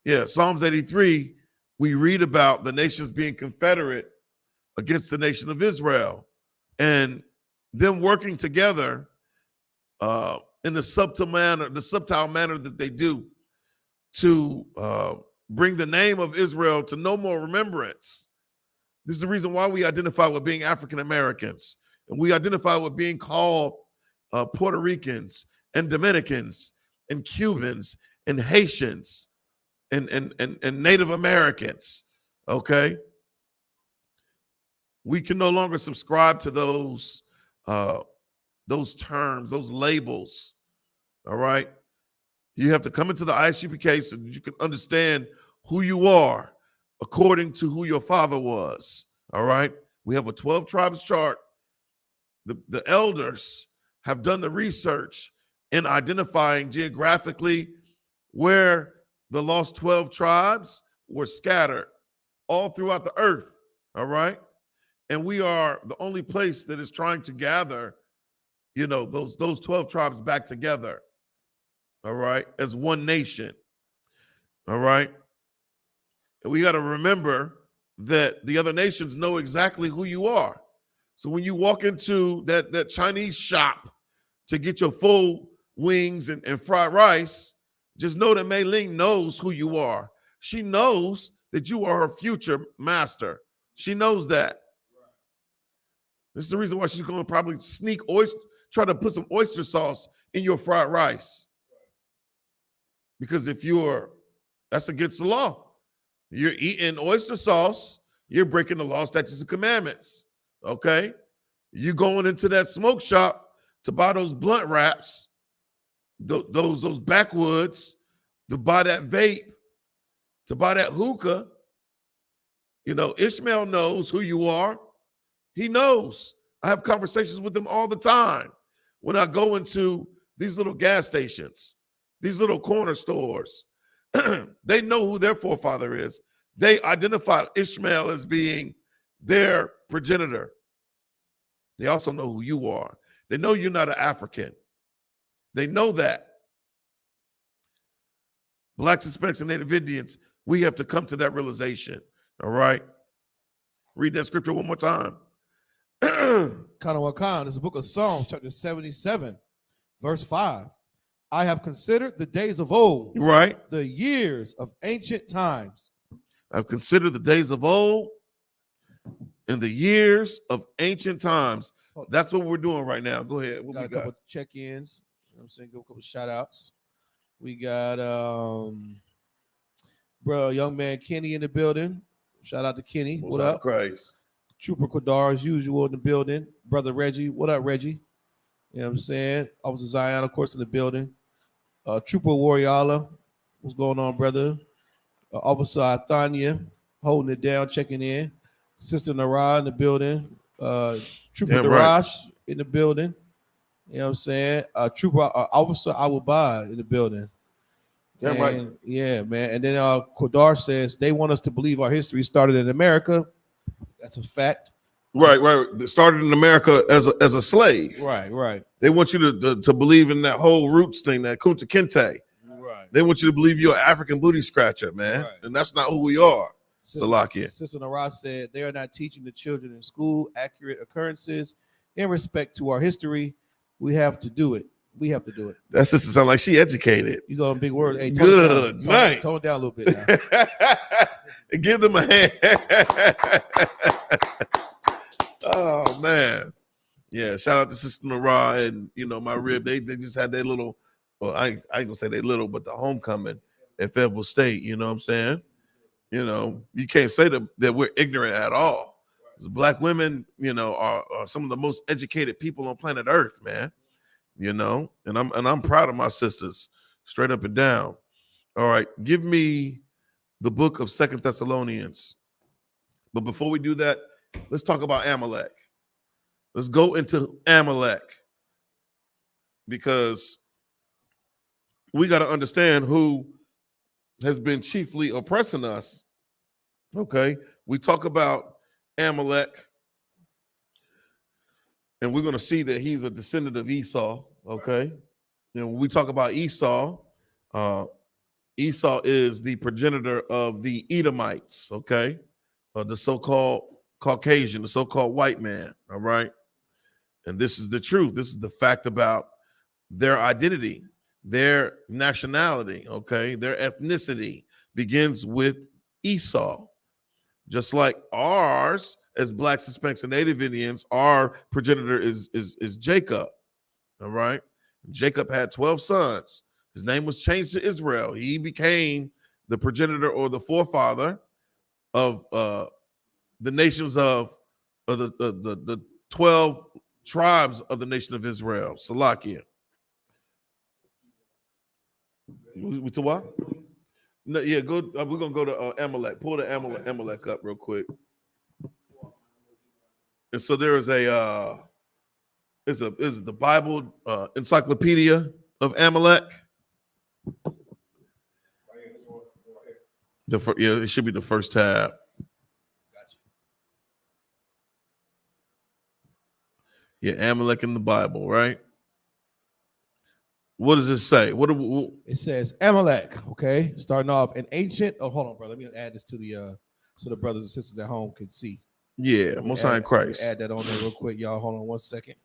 Speaker 2: Yeah, Psalms 83, we read about the nations being confederate against the nation of Israel and them working together in the subtle manner that they do to bring the name of Israel to no more remembrance. This is the reason why we identify with being African Americans And we identify with being called Puerto Ricans and Dominicans and Cubans and Haitians and Native Americans, okay? We can no longer subscribe to those terms, those labels, all right? You have to come into the I.S.U.P.K so that you can understand who you are according to who your father was, all right? We have a 12 tribes chart. The elders have done the research in identifying geographically where the lost 12 tribes were scattered all throughout the earth, all right? And we are the only place that is trying to gather, those 12 tribes back together, all right, as one nation, all right? And we got to remember that the other nations know exactly who you are. So when you walk into that Chinese shop to get your full wings and fried rice, just know that Mei Ling knows who you are. She knows that you are her future master. She knows that. This is the reason why she's going to probably try to put some oyster sauce in your fried rice. Because that's against the law. You're eating oyster sauce, you're breaking the law, statutes, and commandments. Okay? You going into that smoke shop to buy those blunt wraps, those backwoods, to buy that vape, to buy that hookah. Ishmael knows who you are. He knows. I have conversations with him all the time when I go into these little gas stations, these little corner stores. They know who their forefather is. They identify Ishmael as being their progenitor. They also know who you are. They know you're not an African. They know that. Blacks, Hispanics, and Native Indians, we have to come to that realization, all right? Read that scripture one more time.
Speaker 5: Kanawakan, this is the book of Psalms, chapter 77, verse 5. I have considered the days of old,
Speaker 2: right?
Speaker 5: The years of ancient times.
Speaker 2: I've considered the days of old and the years of ancient times. That's what we're doing right now. Go ahead. What
Speaker 5: got a couple check-ins. You know what I'm saying? Go a couple shout-outs. We got young man Kenny in the building. Shout out to Kenny. What up?
Speaker 2: Christ.
Speaker 5: Trooper Kodar, as usual, in the building. Brother Reggie. What up, Reggie? You know what I'm saying? Officer Zion, of course, in the building. Trooper Warriala. What's going on, brother? Officer Athania, holding it down, checking in. Sister Nara in the building. Trooper Darash in the building. You know what I'm saying? Trooper Officer Awubah in the building.
Speaker 2: Right.
Speaker 5: Yeah, man. And then Kodar says they want us to believe our history started in America. That's a fact.
Speaker 2: Right. It started in America as a slave.
Speaker 5: Right.
Speaker 2: They want you to believe in that whole roots thing, that Kunta Kinte.
Speaker 5: Right.
Speaker 2: They want you to believe you're an African booty scratcher, man. Right. And that's not who we are. Salakia.
Speaker 5: Sister Nara said they are not teaching the children in school accurate occurrences in respect to our history. We have to do it. That sister sound like she educated. You know, big words. Hey,
Speaker 2: good night.
Speaker 5: Tone it down a little bit now.
Speaker 2: Give them a hand. Oh man, yeah. Shout out to Sister Nara and my rib. They just had their little. Well, I ain't gonna say they little, but the homecoming at Fayetteville State. You know what I'm saying? You can't say that we're ignorant at all. Black women, are some of the most educated people on planet Earth, man. And I'm proud of my sisters, straight up and down. All right, give me the book of 2 Thessalonians. But before we do that, let's talk about Amalek. Let's go into Amalek, because we got to understand who has been chiefly oppressing us. Okay, we talk about Amalek, and we're going to see that he's a descendant of Esau. Okay, when we talk about Esau, Esau is the progenitor of the Edomites. Okay, the so-called Caucasian, the so-called white man. All right, and this is the truth. This is the fact about their identity, their nationality. Okay, their ethnicity begins with Esau. Just like ours, as blacks, Hispanics, and Native Indians, our progenitor is Jacob. All right. Jacob had 12 sons. His name was changed to Israel. He became the progenitor or the forefather of the nations of the 12 tribes of the nation of Israel. Salakia. To what? No, yeah, go. We're gonna go to Amalek. Pull the Amalek up real quick. And so there is is the Bible encyclopedia of Amalek. It should be the first tab. Yeah, Amalek in the Bible, right? What does it say?
Speaker 5: It says Amalek, okay? Starting off an ancient. Oh, hold on, brother. Let me add this to the so the brothers and sisters at home can see.
Speaker 2: Yeah, Most High in Christ.
Speaker 5: Add that on there real quick, y'all. Hold on 1 second.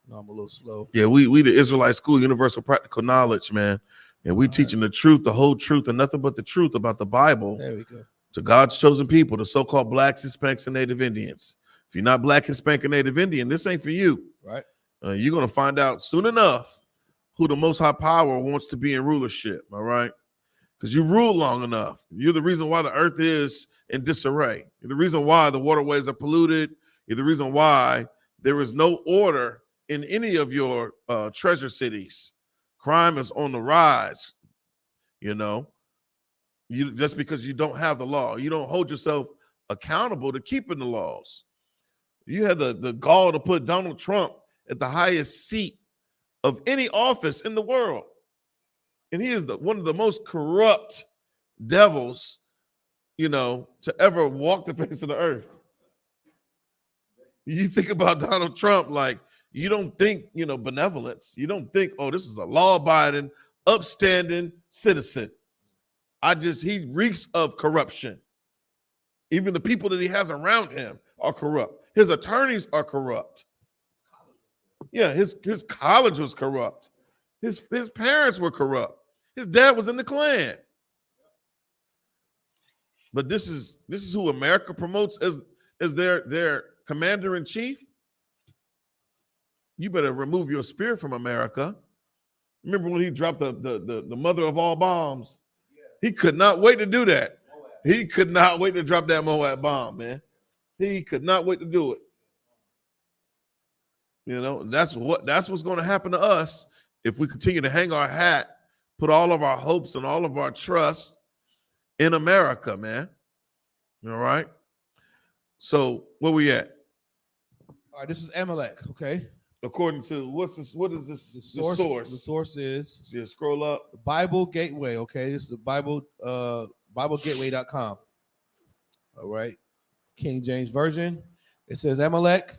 Speaker 5: No, I'm a little slow.
Speaker 2: Yeah, we the Israelite School, Universal Practical Knowledge, man. And we teaching the truth, the whole truth, and nothing but the truth about the Bible.
Speaker 5: There we go.
Speaker 2: To God's chosen people, the so-called blacks, Hispanics, and Native Indians. If you're not black, Hispanic, and Native Indian, this ain't for you.
Speaker 5: Right.
Speaker 2: You're going to find out soon enough who the Most High Power wants to be in rulership, all right? Because you rule long enough. You're the reason why the earth is in disarray. You're the reason why the waterways are polluted. You're the reason why there is no order in any of your treasure cities. Crime is on the rise, you know. That's because you don't have the law. You don't hold yourself accountable to keeping the laws. You had the gall to put Donald Trump at the highest seat of any office in the world. And he is one of the most corrupt devils, you know, to ever walk the face of the earth. You think about Donald Trump, like, you don't think, you know, benevolence. You don't think, oh, this is a law-abiding, upstanding citizen. He reeks of corruption. Even the people that he has around him are corrupt. His attorneys are corrupt. Yeah, his college was corrupt. His parents were corrupt. His dad was in the Klan. But this is who America promotes as their commander in chief. You better remove your spirit from America. Remember when he dropped the mother of all bombs? He could not wait to do that. He could not wait to drop that Moab bomb, man. He could not wait to do it. You know, that's what's going to happen to us if we continue to hang our hat, put all of our hopes and all of our trust in America, man. All right. So where we at?
Speaker 5: All right, this is Amalek, okay?
Speaker 2: According to what is this?
Speaker 5: The source. The source is
Speaker 2: scroll up.
Speaker 5: The Bible Gateway, okay? This is the Bible, BibleGateway.com. All right. King James Version. It says Amalek,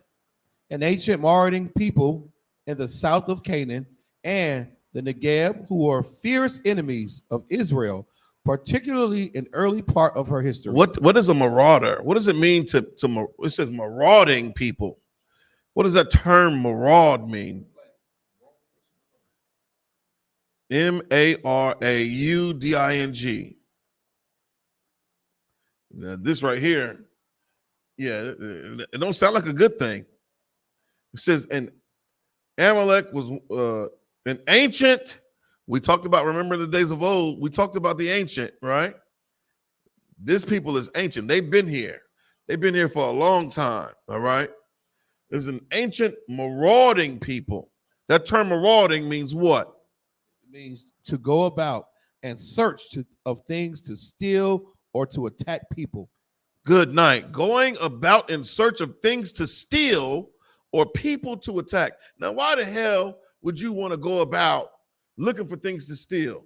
Speaker 5: an ancient marauding people in the south of Canaan, and the Negev, who were fierce enemies of Israel, particularly in early part of her history.
Speaker 2: What is a marauder? What does it mean to it says marauding people? What does that term maraud mean? M-A-R-A-U-D-I-N-G. Now, this right here, yeah, it don't sound like a good thing. It says, and Amalek was an ancient. We talked about, remember the days of old, we talked about the ancient, right? This people is ancient. They've been here. They've been here for a long time, all right? There's an ancient marauding people. That term marauding means what?
Speaker 5: It means to go about and search of things to steal or to attack people.
Speaker 2: Good night. Going about in search of things to steal or people to attack. Now, why the hell would you want to go about looking for things to steal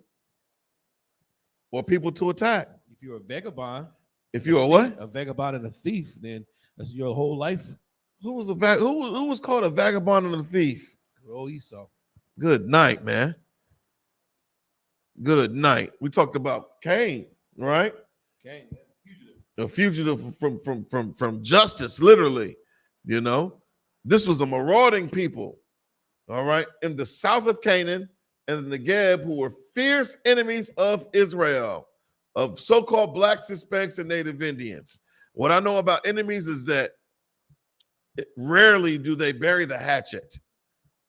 Speaker 2: or people to attack?
Speaker 5: If you're a vagabond.
Speaker 2: If you're a what?
Speaker 5: A vagabond and a thief, then that's your whole life.
Speaker 2: Who was called a vagabond and a thief?
Speaker 5: Oh, Esau.
Speaker 2: Good night, man. Good night. We talked about Cain, right?
Speaker 5: Cain,
Speaker 2: a fugitive from justice, literally. You know, this was a marauding people, all right, in the south of Canaan and the Negev, who were fierce enemies of Israel, of so-called blacks, Hispanics, and Native Indians. What I know about enemies is that rarely do they bury the hatchet.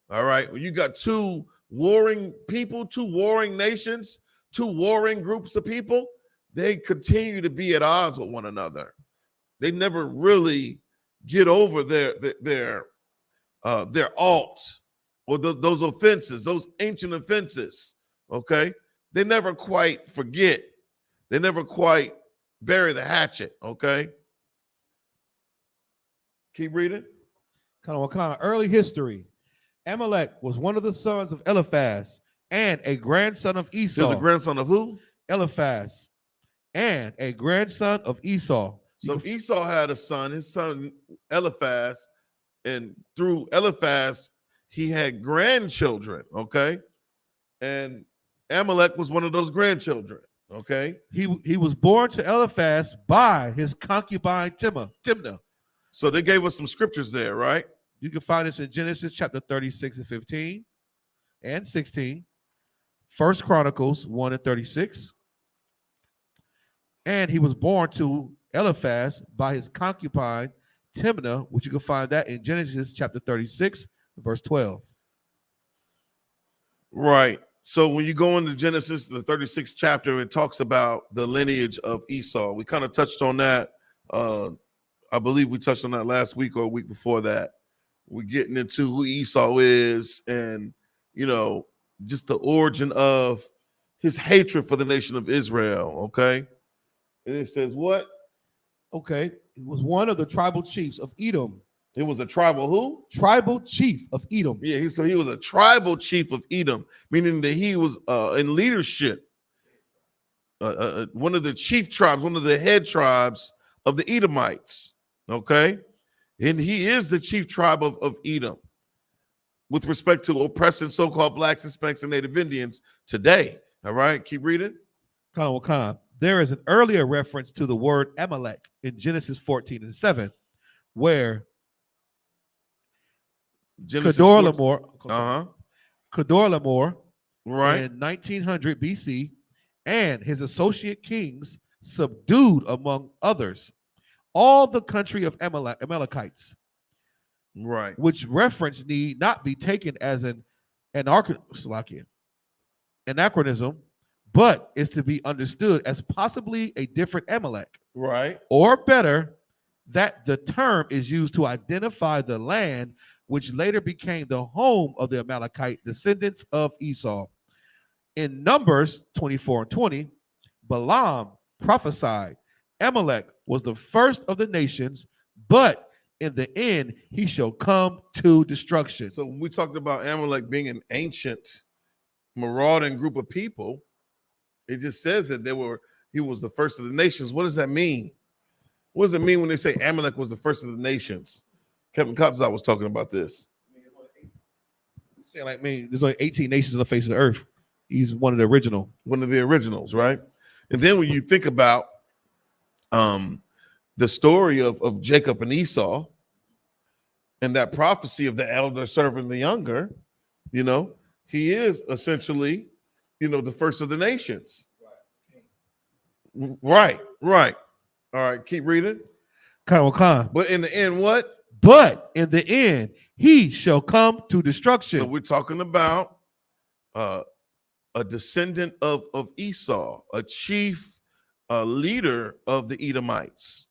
Speaker 2: All right. When you got two warring people, two warring nations, two warring groups of people, they continue to be at odds with one another. They never really get over their alt or those offenses, those ancient offenses. Okay. They never quite forget. They never quite bury the hatchet. Okay. Keep reading.
Speaker 5: Kind of early history. Amalek was one of the sons of Eliphaz and a grandson of Esau.
Speaker 2: There's a grandson of who?
Speaker 5: Eliphaz and a grandson of Esau.
Speaker 2: So Esau had a son, his son Eliphaz, and through Eliphaz, he had grandchildren, okay? And Amalek was one of those grandchildren, okay?
Speaker 5: He was born to Eliphaz by his concubine Timnah.
Speaker 2: So they gave us some scriptures there, right?
Speaker 5: You can find this in Genesis chapter 36 and 15 and 16, 1 Chronicles 1 and 36. And he was born to Eliphaz by his concubine Timnah, which you can find that in Genesis chapter 36, verse 12.
Speaker 2: Right. So when you go into Genesis, the 36th chapter, it talks about the lineage of Esau. We kind of touched on that. I believe we touched on that last week or a week before that. We're getting into who Esau is and, you know, just the origin of his hatred for the nation of Israel, okay? And it says what?
Speaker 5: Okay. He was one of the tribal chiefs of Edom.
Speaker 2: It was a tribal who?
Speaker 5: Tribal chief of Edom.
Speaker 2: Yeah, so he was a tribal chief of Edom, meaning that he was in leadership. One of the chief tribes, one of the head tribes of the Edomites, okay? And he is the chief tribe of Edom with respect to oppressing so-called blacks, Hispanics, and Native Indians today. All right, keep reading.
Speaker 5: There is an earlier reference to the word Amalek in Genesis 14 and 7, where Kedorlaomer,
Speaker 2: right,
Speaker 5: in 1900 BC, and his associate kings subdued, among others, all the country of Amalekites.
Speaker 2: Right.
Speaker 5: Which reference need not be taken as an anachronism, but is to be understood as possibly a different Amalek.
Speaker 2: Right.
Speaker 5: Or better, that the term is used to identify the land which later became the home of the Amalekite descendants of Esau. In Numbers 24 and 20, Balaam prophesied Amalek was the first of the nations, but in the end he shall come to destruction.
Speaker 2: So when we talked about Amalek being an ancient marauding group of people, it just says that he was the first of the nations. What does that mean? What does it mean when they say Amalek was the first of the nations? Kevin Kotzau was talking about this.
Speaker 5: Saying like, man, there's only 18 nations on the face of the earth. He's one of the originals,
Speaker 2: right? And then when you think about the story of Jacob and Esau and that prophecy of the elder serving the younger, you know, he is essentially, you know, the first of the nations. Right. All right, keep reading. But in the end, what?
Speaker 5: But in the end, he shall come to destruction.
Speaker 2: So we're talking about a descendant of Esau, a chief leader of the Edomites.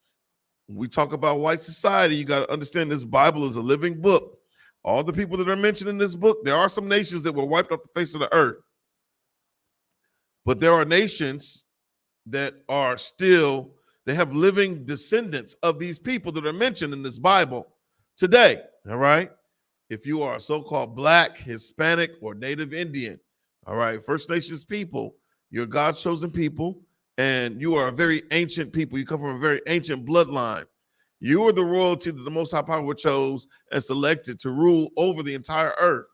Speaker 2: When we talk about white society, you got to understand this Bible is a living book. All the people that are mentioned in this book, there are some nations that were wiped off the face of the earth. But there are nations that are still, they have living descendants of these people that are mentioned in this Bible today, all right? If you are a so-called black, Hispanic, or Native Indian, all right, First Nations people, you're God's chosen people, and you are a very ancient people. You come from a very ancient bloodline. You are the royalty that the Most High Power chose and selected to rule over the entire earth,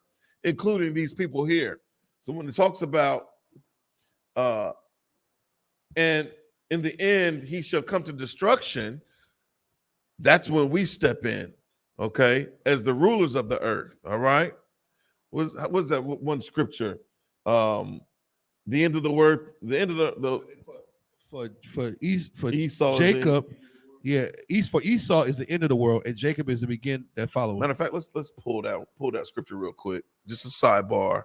Speaker 2: including these people here. So when it talks about, and in the end, he shall come to destruction, that's when we step in, okay, as the rulers of the earth, all right? What's that one scripture? The end of the word, the end of the for Esau,
Speaker 5: Jacob, Yeah, Esau is the end of the world, and Jacob is the begin that followeth.
Speaker 2: Matter of fact, let's pull that scripture real quick. Just a sidebar,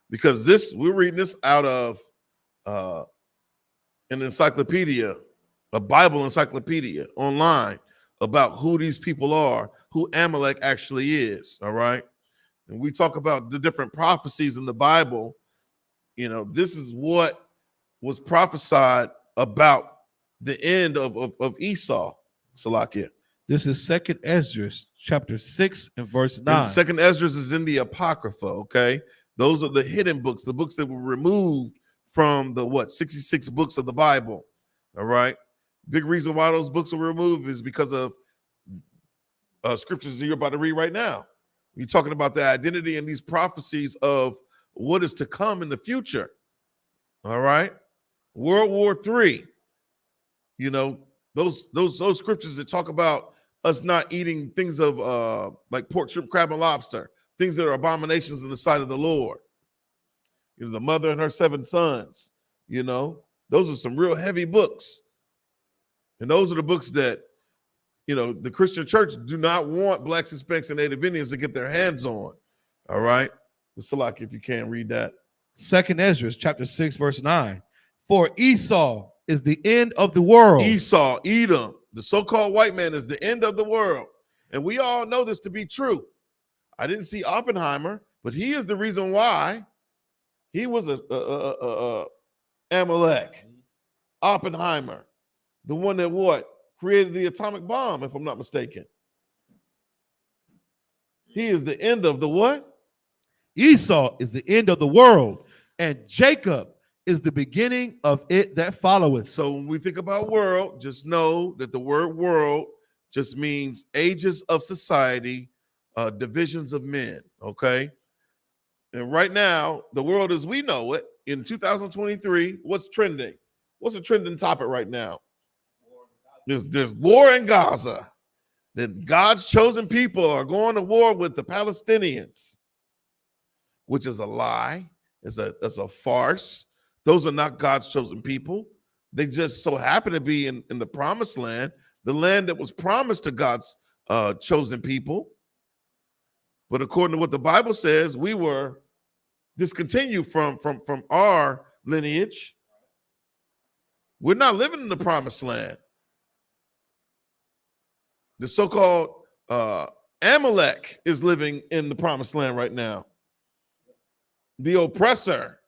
Speaker 2: because we're reading this out of an encyclopedia, a Bible encyclopedia online about who these people are, who Amalek actually is. All right. And we talk about the different prophecies in the Bible. This is what was prophesied about the end of Esau. Salakia.
Speaker 5: This is 2nd Ezra, chapter 6 and verse 9.
Speaker 2: And 2nd Ezra is in the Apocrypha, okay? Those are the hidden books, the books that were removed from the 66 books of the Bible, all right? Big reason why those books were removed is because of scriptures that you're about to read right now. You're talking about the identity and these prophecies of what is to come in the future, all right? World War III, those scriptures that talk about us not eating things of like pork, shrimp, crab, and lobster, things that are abominations in the sight of the Lord. The mother and her 7 sons, those are some real heavy books. And those are the books that, the Christian church do not want blacks, Hispanics, and Native Indians to get their hands on. All right. Salaki, if you can read that.
Speaker 5: 2nd Ezra, chapter 6, verse 9. For Esau is the end of the world.
Speaker 2: Esau, Edom, the so-called white man, is the end of the world. And we all know this to be true. I didn't see Oppenheimer, but he is the reason why he was a Amalek. Oppenheimer, the one that created the atomic bomb, if I'm not mistaken. He is the end of the what?
Speaker 5: Esau is the end of the world, and Jacob is the beginning of it that followeth.
Speaker 2: So when we think about world, just know that the word world just means ages of society, divisions of men, okay? And right now, the world as we know it, in 2023, what's trending? What's a trending topic right now? There's war in Gaza. That God's chosen people are going to war with the Palestinians, which is a lie. That's a farce. Those are not God's chosen people. They just so happen to be in the promised land, the land that was promised to God's chosen people. But according to what the Bible says, we were discontinued from our lineage. We're not living in the promised land. The so-called Amalek is living in the promised land right now. The oppressor,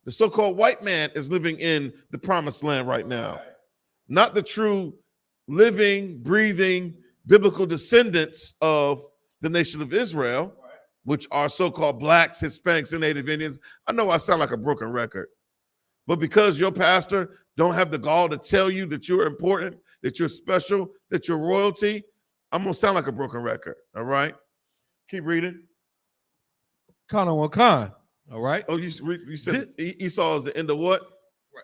Speaker 2: the so-called white man, is living in the promised land right now. Not the true living, breathing, biblical descendants of the nation of Israel, which are so-called blacks, Hispanics, and Native Indians. I know I sound like a broken record, but because your pastor don't have the gall to tell you that you're important, that you're special, that you're royalty, I'm going to sound like a broken record, all right? Keep reading.
Speaker 5: Khan. All right.
Speaker 2: Oh, you said Esau is the end of what?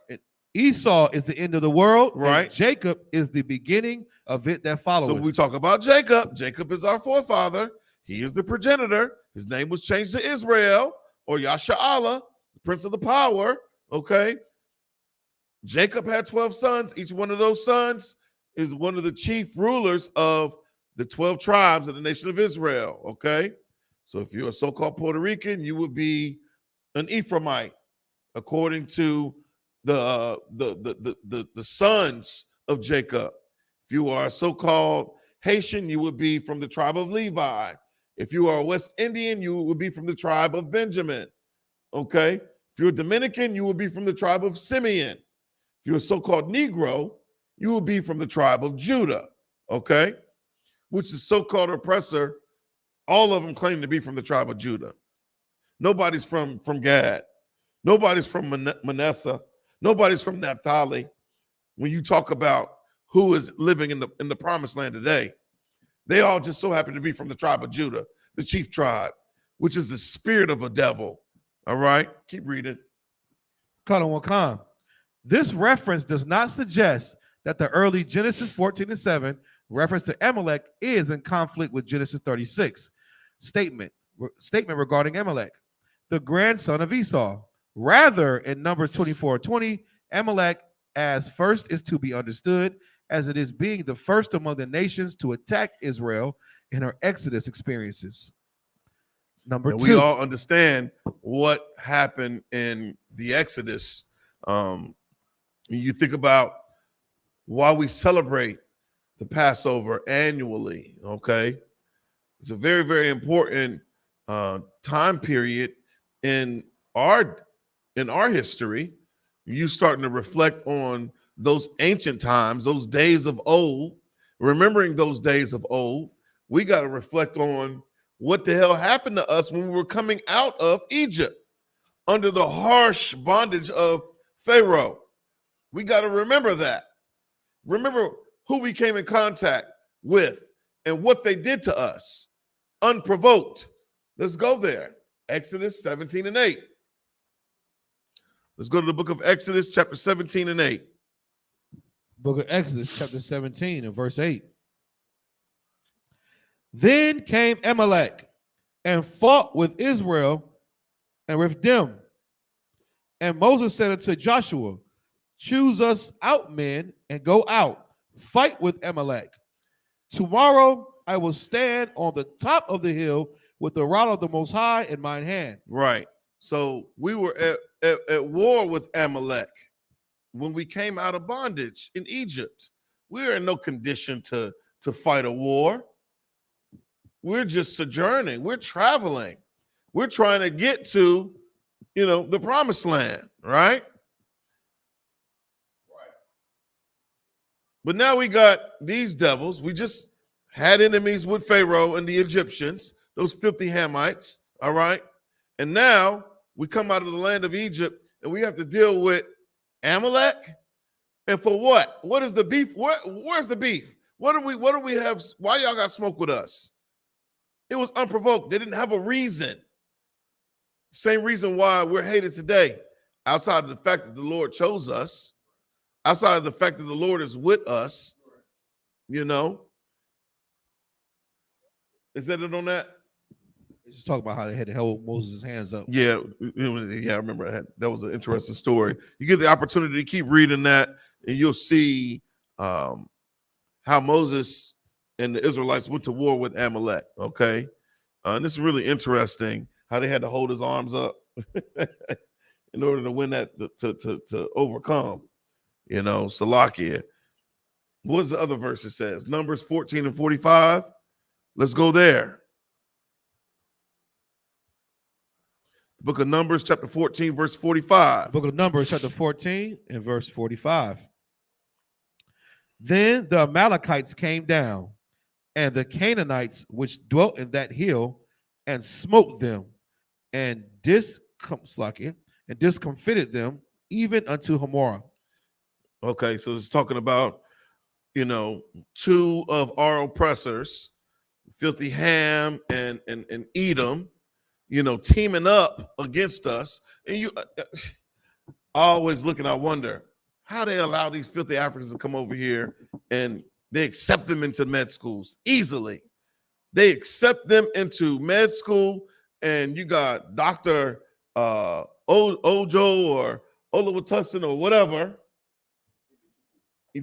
Speaker 5: Right. Esau is the end of the world,
Speaker 2: right?
Speaker 5: Jacob is the beginning of it that follows.
Speaker 2: So when we talk about Jacob, Jacob is our forefather. He is the progenitor. His name was changed to Israel, or Yasha'Allah, the prince of the power, okay? Jacob had 12 sons. Each one of those sons is one of the chief rulers of the 12 tribes of the nation of Israel, okay? So if you're a so-called Puerto Rican, you would be an Ephraimite, according to the sons of Jacob. If you are a so-called Haitian, you would be from the tribe of Levi. If you are a West Indian, you would be from the tribe of Benjamin, okay? If you're Dominican, you would be from the tribe of Simeon. If you're a so-called Negro, you will be from the tribe of Judah, okay? Which is so-called oppressor, all of them claim to be from the tribe of Judah. Nobody's from Gad. Nobody's from Manasseh. Nobody's from Naphtali. When you talk about who is living in the promised land today, they all just so happen to be from the tribe of Judah, the chief tribe, which is the spirit of a devil. All right, keep reading.
Speaker 5: Khan. This reference does not suggest that the early Genesis 14:7 reference to Amalek is in conflict with Genesis 36 statement regarding Amalek, the grandson of Esau. Rather, in Numbers 24:20, Amalek as first is to be understood as it is being the first among the nations to attack Israel in her Exodus experiences. Number
Speaker 2: And
Speaker 5: two.
Speaker 2: we all understand what happened in the Exodus. You think about why we celebrate the Passover annually, okay? It's a very, very important time period in our history. You starting to reflect on those ancient times, those days of old, remembering those days of old. We got to reflect on what the hell happened to us when we were coming out of Egypt under the harsh bondage of Pharaoh. We got to remember that. Remember who we came in contact with and what they did to us unprovoked. Let's go there. Exodus 17 and 8. Let's go to the book of Exodus, chapter 17 and 8.
Speaker 5: Book of Exodus, chapter 17 and verse 8. Then came Amalek and fought with Israel and with them. And Moses said unto Joshua, choose us out men and go out, fight with Amalek. Tomorrow I will stand on the top of the hill with the rod of the Most High in mine hand.
Speaker 2: Right. So we were at war with Amalek when we came out of bondage in Egypt. We are in no condition to fight a war. We're just sojourning. We're traveling. We're trying to get to, the promised land, right? But now we got these devils. We just had enemies with Pharaoh and the Egyptians, those filthy Hamites, all right? And now we come out of the land of Egypt and we have to deal with Amalek. And for what? What is the beef? Where's the beef? What do we have? Why y'all got smoke with us? It was unprovoked. They didn't have a reason. Same reason why we're hated today. Outside of the fact that the Lord chose us, outside of the fact that the Lord is with us, Is that it on that?
Speaker 5: Just talk about how they had to hold Moses' hands up.
Speaker 2: Yeah, I remember that was an interesting story. You get the opportunity to keep reading that, and you'll see how Moses and the Israelites went to war with Amalek. Okay, and this is really interesting how they had to hold his arms up in order to win that to overcome. Salakia. What does the other verse it says? Numbers 14 and 45. Let's go there. Book of Numbers, chapter 14, verse 45.
Speaker 5: Book of Numbers, chapter 14 and verse 45. Then the Amalekites came down, and the Canaanites which dwelt in that hill, and smote them, and discomfited them, even unto Hamorah.
Speaker 2: Okay, so it's talking about, two of our oppressors, filthy Ham and Edom, teaming up against us. And always looking, I wonder how they allow these filthy Africans to come over here and they accept them into med schools easily. They accept them into med school, and you got Dr. Ojo or Oluwatosin or whatever.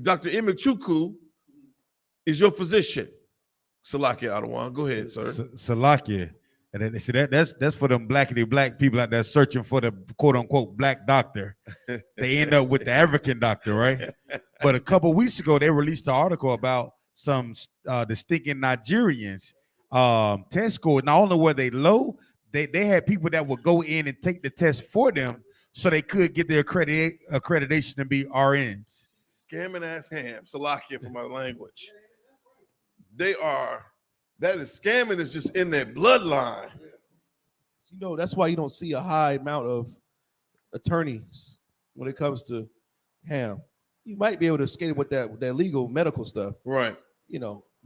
Speaker 2: Dr. Imechukwu is your physician. Salakia Adawan. Go ahead, sir.
Speaker 6: Salakia. And then see that's for them black people out there searching for the quote unquote black doctor. They end up with the African doctor, right? But a couple of weeks ago, they released an article about the stinking Nigerians test scores. Not only were they low, they had people that would go in and take the test for them so they could get their accreditation to be RNs.
Speaker 2: Scamming ass ham. Salakia for my language. That is scamming is just in their bloodline.
Speaker 5: That's why you don't see a high amount of attorneys when it comes to ham. You might be able to skate with that legal medical stuff,
Speaker 2: right?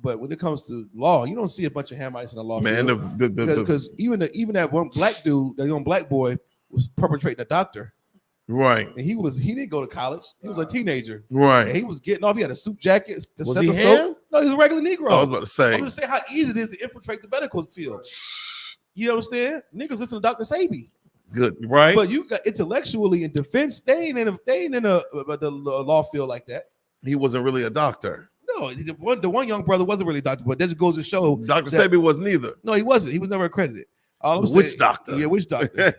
Speaker 5: But when it comes to law, you don't see a bunch of Hamites in the law.
Speaker 2: Man,
Speaker 5: because even that one black dude, that young black boy, was perpetrating a doctor.
Speaker 2: Right.
Speaker 5: And he didn't go to college. He was a teenager.
Speaker 2: Right.
Speaker 5: And he was getting off. He had a suit jacket.
Speaker 2: Was he ham?
Speaker 5: No, he's a regular Negro.
Speaker 2: I was about to say.
Speaker 5: I'm just saying how easy it is to infiltrate the medical field. You understand? Niggas listen to Dr. Sabi.
Speaker 2: Good, right?
Speaker 5: But you got intellectually in defense, they ain't in the law field like that.
Speaker 2: He wasn't really a doctor.
Speaker 5: No, the one young brother wasn't really a doctor, but that just goes to show
Speaker 2: Dr.
Speaker 5: that-
Speaker 2: Sebi wasn't either.
Speaker 5: No, he wasn't. He was never accredited. All I'm
Speaker 2: The
Speaker 5: saying,
Speaker 2: witch doctor.
Speaker 5: Yeah, witch doctor.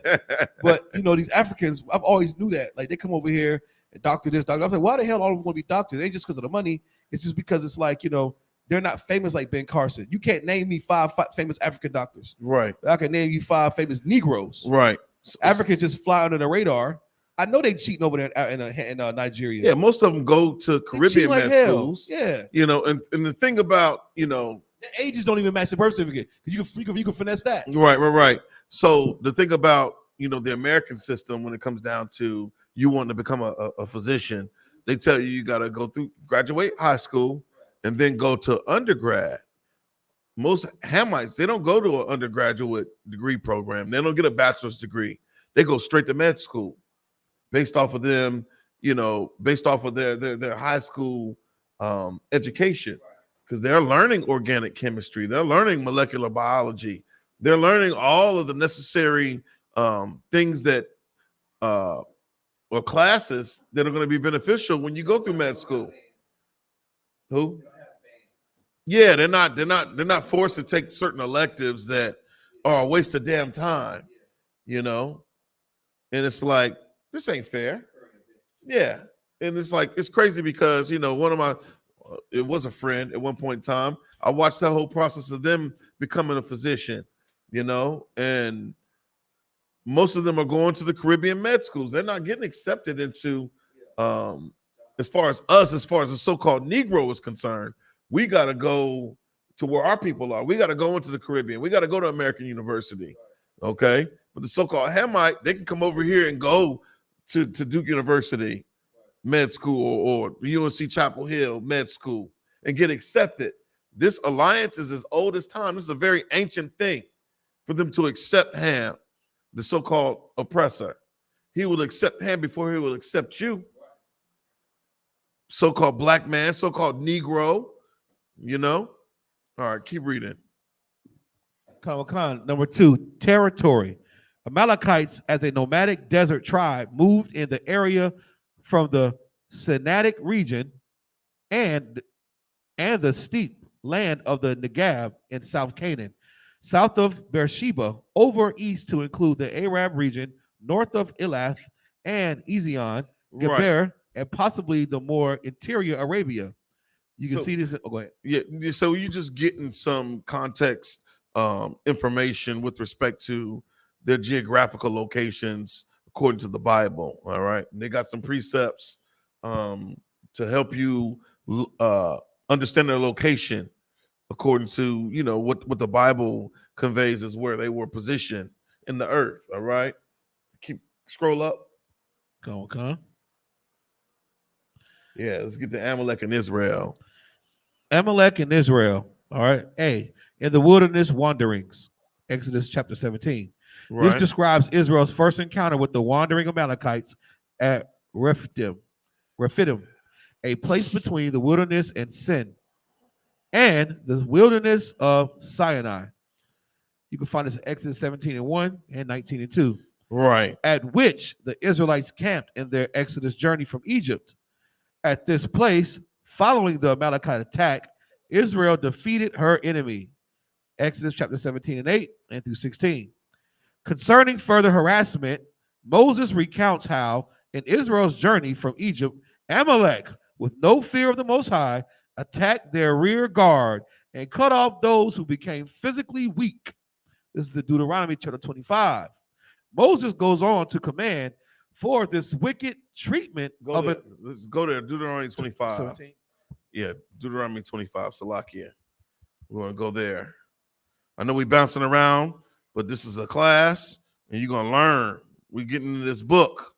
Speaker 5: But you know, these Africans, I've always knew that. Like they come over here and doctor this, doctor. I was like, why the hell all of them want to be doctors? It ain't just because of the money. It's just because it's like, you know, they're not famous like Ben Carson. You can't name me five famous African doctors.
Speaker 2: Right.
Speaker 5: I can name you 5 famous Negroes.
Speaker 2: Right.
Speaker 5: Africans just fly under the radar. I know they cheating over there in Nigeria.
Speaker 2: Yeah, most of them go to Caribbean
Speaker 5: like
Speaker 2: med
Speaker 5: hell.
Speaker 2: schools.
Speaker 5: Yeah.
Speaker 2: You know, and the thing about, you know,
Speaker 5: The ages don't even match the birth certificate. You can finesse that.
Speaker 2: Right. So the thing about, you know, the American system when it comes down to you wanting to become a physician, they tell you got to go through, graduate high school, and then go to undergrad. Most Hamites, they don't go to an undergraduate degree program. They don't get a bachelor's degree. They go straight to med school based off of them, you know, based off of their high school education, because they're learning organic chemistry. They're learning molecular biology. They're learning all of the necessary things that or classes that are going to be beneficial when you go through med school. Who? Yeah, they're not forced to take certain electives that are a waste of damn time, you know. And it's like, this ain't fair. Yeah, and it's like, it's crazy because, you know, one of my it was a friend at one point in time. I watched that whole process of them becoming a physician, you know, and most of them are going to the Caribbean med schools. They're not getting accepted into, as far as the so-called Negro is concerned, we got to go to where our people are. We got to go into the Caribbean. We got to go to American University, okay? But the so-called Hamite, they can come over here and go to Duke University med school or UNC Chapel Hill med school and get accepted. This alliance is as old as time. This is a very ancient thing for them to accept Ham, the so-called oppressor. He will accept Ham before he will accept you. So-called black man, so-called Negro, you know? All right, keep reading.
Speaker 5: Number 2, territory. Amalekites, as a nomadic desert tribe, moved in the area from the Sinaitic region and the steep land of the Negev in South Canaan, south of Beersheba, over east to include the Arab region, north of Elath and Ezion, Geber, and possibly the more interior Arabia. You can see this. Oh, go ahead.
Speaker 2: Yeah, so you're just getting some context information with respect to their geographical locations according to the Bible. All right, and they got some precepts to help you understand their location according to, you know, what the Bible conveys as where they were positioned in the earth. All right, scroll up.
Speaker 5: Go on.
Speaker 2: Yeah, let's get to Amalek and Israel.
Speaker 5: Amalek and Israel. All right. A, in the wilderness wanderings, Exodus chapter 17.
Speaker 2: Right.
Speaker 5: This describes Israel's first encounter with the wandering Amalekites at Rephidim, a place between the wilderness and Sin, and the wilderness of Sinai. You can find this in Exodus 17:1 and 19:2.
Speaker 2: Right.
Speaker 5: At which the Israelites camped in their Exodus journey from Egypt. At this place, following the Amalekite attack, Israel defeated her enemy. Exodus chapter 17:8 and through 16. Concerning further harassment, Moses recounts how in Israel's journey from Egypt, Amalek, with no fear of the Most High, attacked their rear guard and cut off those who became physically weak. This is the Deuteronomy chapter 25. Moses goes on to command for this wicked treatment of it.
Speaker 2: Let's go there. Deuteronomy 25.
Speaker 5: 17.
Speaker 2: Yeah, Deuteronomy 25, Salakia. We're going to go there. I know we're bouncing around, but this is a class, and you're going to learn. We're getting into this book.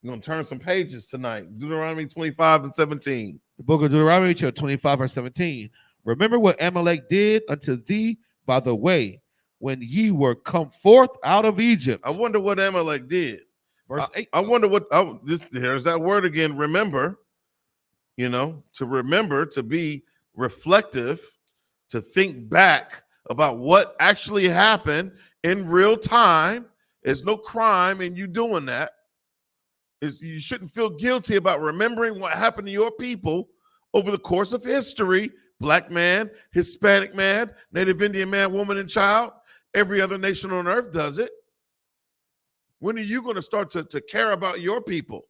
Speaker 2: We're going to turn some pages tonight. Deuteronomy 25 and 17.
Speaker 5: The book of Deuteronomy, chapter 25, verse 17. Remember what Amalek did unto thee by the way, when ye were come forth out of Egypt.
Speaker 2: I wonder what Amalek did.
Speaker 5: Verse 8.
Speaker 2: I wonder what, there's that word again, remember. You know, to remember, to be reflective, to think back about what actually happened in real time. There's no crime in you doing that. You shouldn't feel guilty about remembering what happened to your people over the course of history. Black man, Hispanic man, Native Indian man, woman, and child. Every other nation on earth does it. When are you going to start to care about your people?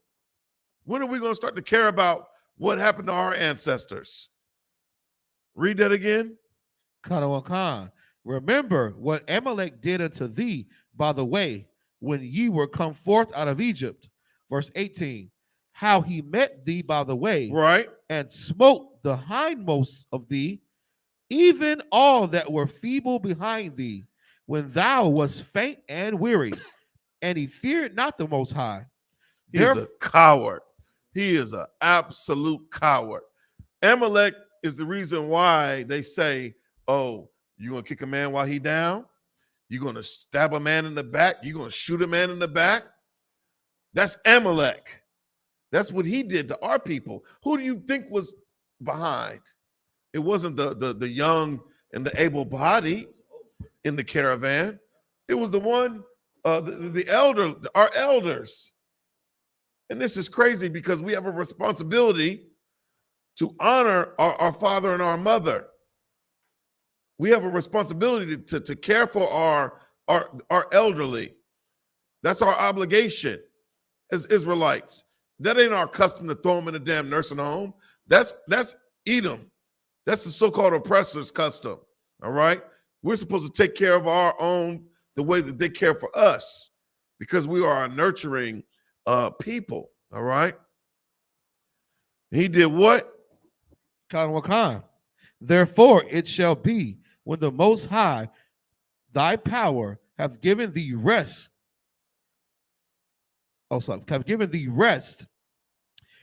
Speaker 2: When are we going to start to care about what happened to our ancestors? Read that again.
Speaker 5: Khan. Remember what Amalek did unto thee by the way when ye were come forth out of Egypt. Verse 18. How he met thee by the way,
Speaker 2: Right.
Speaker 5: and smote the hindmost of thee, even all that were feeble behind thee, when thou wast faint and weary. And he feared not the Most High.
Speaker 2: He's a coward. He is an absolute coward. Amalek is the reason why they say, oh, you're going to kick a man while he down? You're going to stab a man in the back? You're going to shoot a man in the back? That's Amalek. That's what he did to our people. Who do you think was behind? It wasn't the young and the able-bodied in the caravan. It was the one, the elder, our elders. And this is crazy because we have a responsibility to honor our father and our mother. We have a responsibility to care for our elderly. That's our obligation as Israelites. That ain't our custom to throw them in a damn nursing home. That's Edom. That's the so-called oppressor's custom. All right. We're supposed to take care of our own the way that they care for us, because we are a nurturing people. All right. He did what?
Speaker 5: Khan. Therefore it shall be when the Most High thy power have given thee rest. Have given thee rest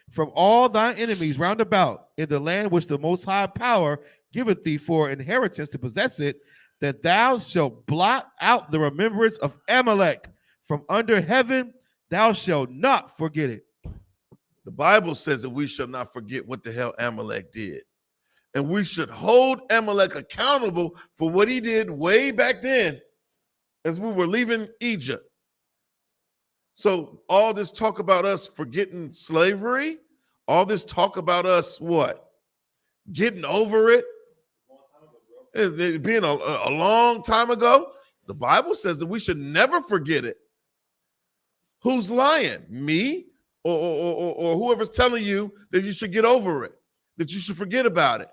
Speaker 5: from all thy enemies round about in the land which the Most High power giveth thee for inheritance to possess it, that thou shalt blot out the remembrance of Amalek from under heaven. Thou shalt not forget it.
Speaker 2: The Bible says that we shall not forget what the hell Amalek did. And we should hold Amalek accountable for what he did way back then as we were leaving Egypt. So all this talk about us forgetting slavery, all this talk about us what? Getting over it, being a long time ago. The Bible says that we should never forget it. Who's lying? Me or whoever's telling you that you should get over it, that you should forget about it?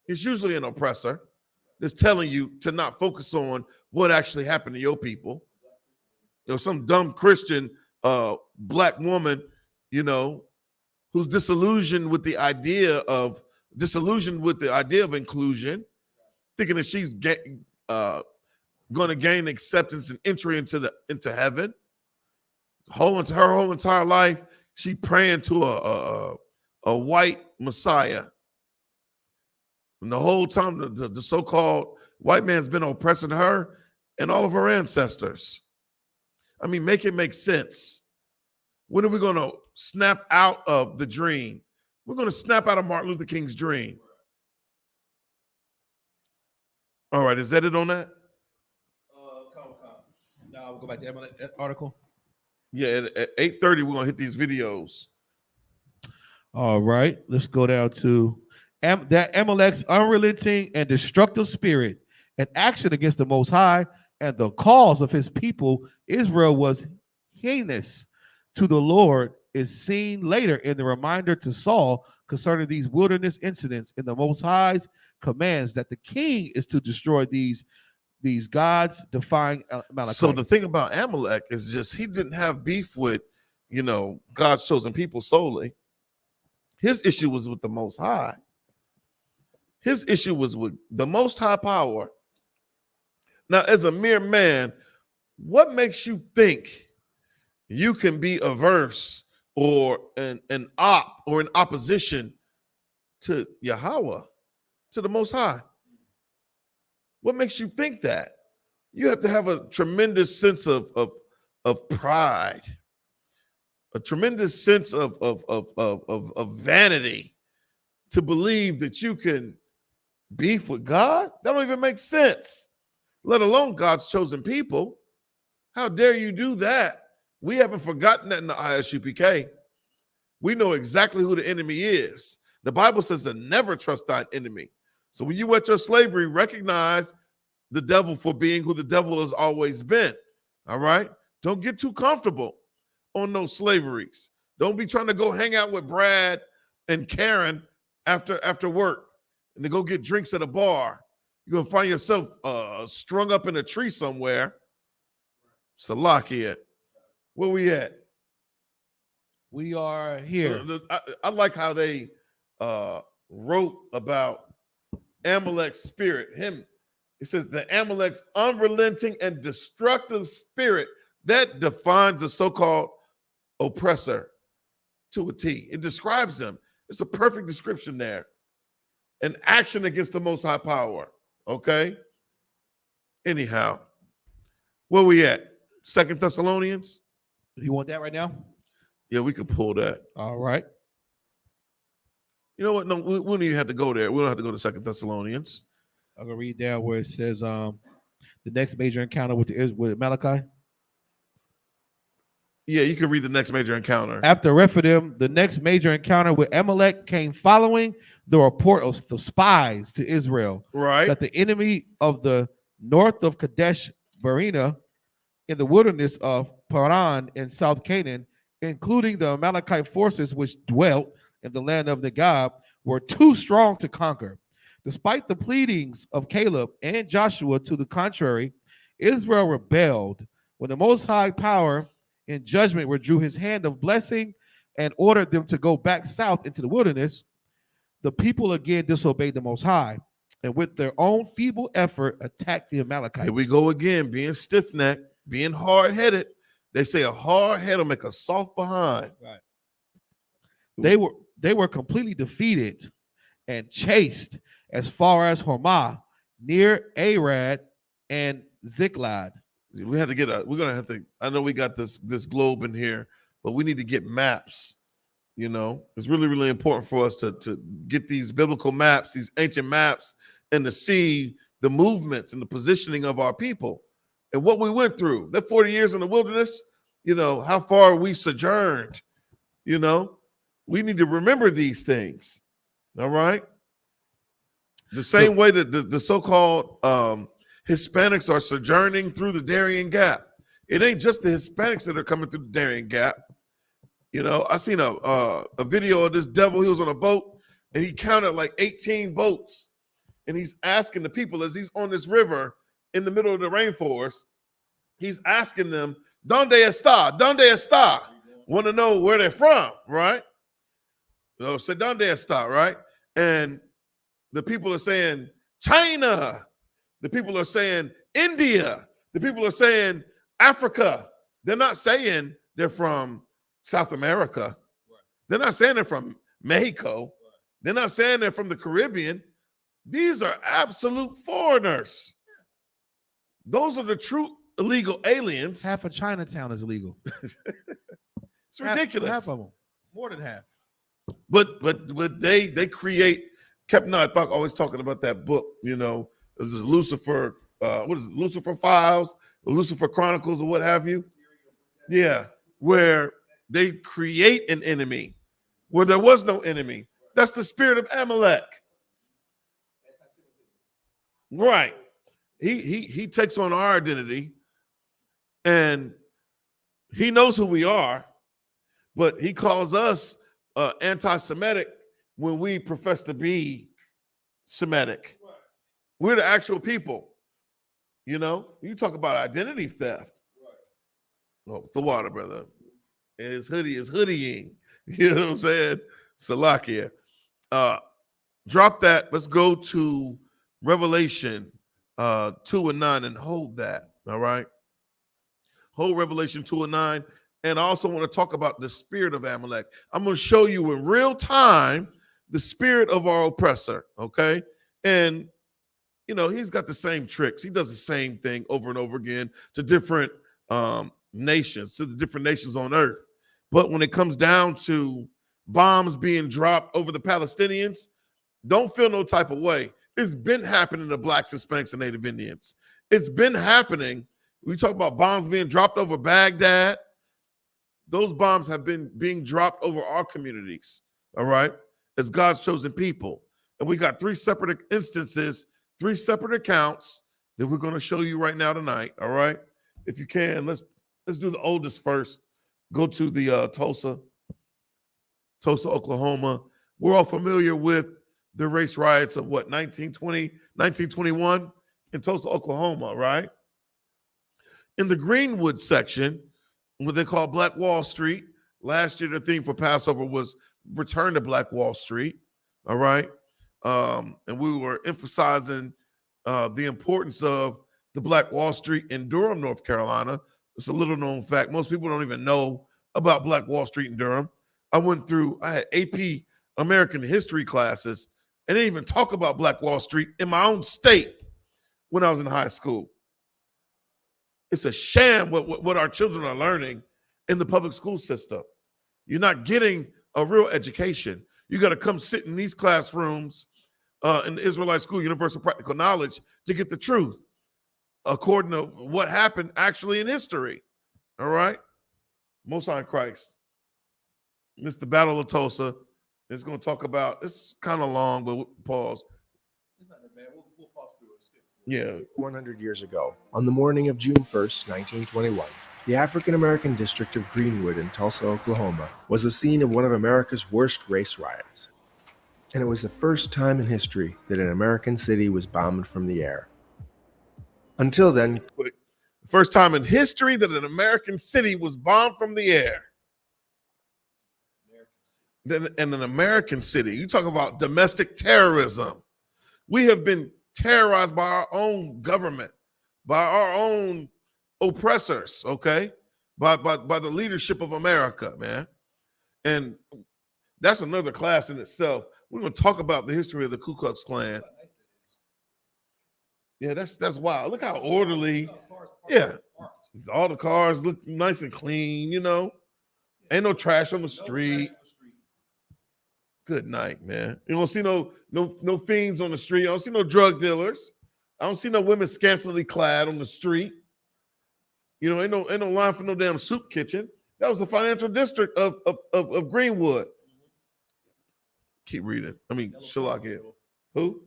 Speaker 2: It's usually an oppressor that's telling you to not focus on what actually happened to your people. You know, some dumb Christian black woman, you know, who's disillusioned with the idea of inclusion, thinking that she's going to gain acceptance and entry into heaven. Her whole entire life, she praying to a white Messiah. And the whole time, the so-called white man's been oppressing her and all of her ancestors. I mean, make it make sense. When are we going to snap out of the dream? We're going to snap out of Martin Luther King's dream. All right, is that it on that?
Speaker 5: Now we'll go back to that article.
Speaker 2: Yeah, at 8:30, we're going to hit these videos.
Speaker 5: All right, let's go down to that Amalek's unrelenting and destructive spirit and action against the Most High and the cause of his people Israel was heinous to the Lord is seen later in the reminder to Saul concerning these wilderness incidents in the Most High's commands that the king is to destroy these gods defying Amalekites.
Speaker 2: So the thing about Amalek is just he didn't have beef with, you know, God's chosen people solely. His issue was with the Most High. His issue was with the Most High power. Now, as a mere man, what makes you think you can be averse or in opposition to Yahweh, to the Most High? What makes you think that? You have to have a tremendous sense of pride, a tremendous sense of vanity to believe that you can beef with God. That don't even make sense, let alone God's chosen people. How dare you do that? We haven't forgotten that in the I.S.U.P.K. We know exactly who the enemy is. The Bible says to never trust thine enemy. So when you at your slavery, recognize the devil for being who the devil has always been. All right? Don't get too comfortable on those slaveries. Don't be trying to go hang out with Brad and Karen after work and to go get drinks at a bar. You're going to find yourself strung up in a tree somewhere. Salakia. Where we at?
Speaker 5: We are here.
Speaker 2: I like how they wrote about Amalek's spirit. It says the Amalek's unrelenting and destructive spirit that defines the so-called oppressor to a T. It describes him. It's a perfect description there. An action against the Most High Power. Okay? Anyhow, where we at? 2 Thessalonians?
Speaker 5: You want that right now?
Speaker 2: Yeah, we could pull that.
Speaker 5: All right.
Speaker 2: You know what? No, we don't even have to go there. We don't have to go to 2 Thessalonians.
Speaker 5: I'm going to read down where it says the next major encounter with Malachi.
Speaker 2: Yeah, you can read the next major encounter.
Speaker 5: After Rephidim, the next major encounter with Amalek came following the report of the spies to Israel.
Speaker 2: Right.
Speaker 5: That the enemy of the north of Kadesh Barnea in the wilderness of Paran in South Canaan, including the Amalekite forces which dwelt in the land of Negab, were too strong to conquer. Despite the pleadings of Caleb and Joshua to the contrary, Israel rebelled when the Most High Power in judgment withdrew his hand of blessing and ordered them to go back south into the wilderness. The people again disobeyed the Most High and with their own feeble effort attacked the Amalekites.
Speaker 2: Here we go again, being stiff-necked, being hard-headed. They say a hard head will make a soft behind.
Speaker 5: Right. They were completely defeated and chased as far as Hormah, near Arad and Ziklag.
Speaker 2: We're gonna have to. I know we got this globe in here, but we need to get maps. You know, it's really, really important for us to get these biblical maps, these ancient maps, and to see the movements and the positioning of our people and what we went through. That 40 years in the wilderness, you know, how far we sojourned. You know, we need to remember these things. All right. The same way that the so-called Hispanics are sojourning through the Darien Gap. It ain't just the Hispanics that are coming through the Darien Gap. You know, I seen a video of this devil. He was on a boat and he counted like 18 boats. And he's asking the people as he's on this river in the middle of the rainforest, he's asking them, ¿Dónde está? ¿Dónde está? Want to know where they're from, right? So say, ¿Dónde está, right? And the people are saying China. The people are saying India. The people are saying Africa. They're not saying they're from South America. Right. They're not saying they're from Mexico. Right. They're not saying they're from the Caribbean. These are absolute foreigners. Those are the true illegal aliens.
Speaker 5: Half of Chinatown is illegal.
Speaker 2: It's ridiculous.
Speaker 5: Half of them. More than half.
Speaker 2: But they create. Captain Isupk always talking about that book, you know, this is Lucifer, what is it, Lucifer Files, Lucifer Chronicles, or what have you? Yeah, where they create an enemy where there was no enemy. That's the spirit of Amalek. Right. He takes on our identity and he knows who we are, but he calls us anti-Semitic when we profess to be Semitic. Right. We're the actual people. You know, you talk about identity theft. Right. Oh, THAWADAH, brother. And his hoodie is hoodieing. You know what I'm saying? Salakia. Drop that. Let's go to Revelation 2:9 and hold that. All right. Hold Revelation 2:9. And I also want to talk about the spirit of Amalek. I'm going to show you in real time the spirit of our oppressor, okay? And, you know, he's got the same tricks. He does the same thing over and over again to different nations, to the different nations on earth. But when it comes down to bombs being dropped over the Palestinians, don't feel no type of way. It's been happening to Blacks, Hispanics, and Native Indians. It's been happening. We talk about bombs being dropped over Baghdad. Those bombs have been being dropped over our communities, all right? as God's chosen people. And we got 3 separate instances, 3 separate accounts that we're going to show you right now tonight. All right. If you can, let's do the oldest first. Go to the Tulsa, Oklahoma. We're all familiar with the race riots of what, 1920, 1921 in Tulsa, Oklahoma, right? In the Greenwood section, what they call Black Wall Street, last year the theme for Passover was Return to Black Wall Street, all right? And we were emphasizing the importance of the Black Wall Street in Durham, North Carolina. It's a little known fact. Most people don't even know about Black Wall Street in Durham. I had AP American history classes, and they didn't even talk about Black Wall Street in my own state when I was in high school. It's a sham what our children are learning in the public school system. You're not getting a real education. You got to come sit in these classrooms in the Israelite School, Universal Practical Knowledge, to get the truth according to what happened actually in history. All right? Most High in Christ. This is the Battle of Tulsa. It's going to talk about, it's kind of long, but we'll pause.
Speaker 5: We'll pause through it.
Speaker 2: Yeah.
Speaker 7: 100 years ago, on the morning of June 1st, 1921, the African-American district of Greenwood in Tulsa, Oklahoma, was the scene of one of America's worst race riots. And it was the first time in history that an American city was bombed from the air. Until then,
Speaker 2: First time in history that an American city was bombed from the air. And an American city, you talk about domestic terrorism. We have been terrorized by our own government, by our own oppressors, okay? By the leadership of America, man. And that's another class in itself. We're going to talk about the history of the Ku Klux Klan. Yeah, that's wild. Look how orderly. Yeah, all the cars look nice and clean, you know. Ain't no trash on the street. Good night, man. You don't see no fiends on the street. I don't see no drug dealers. I don't see no women scantily clad on the street. You know, ain't no line for no damn soup kitchen. That was the financial district of Greenwood. Keep reading. I mean, Shalakia. Who?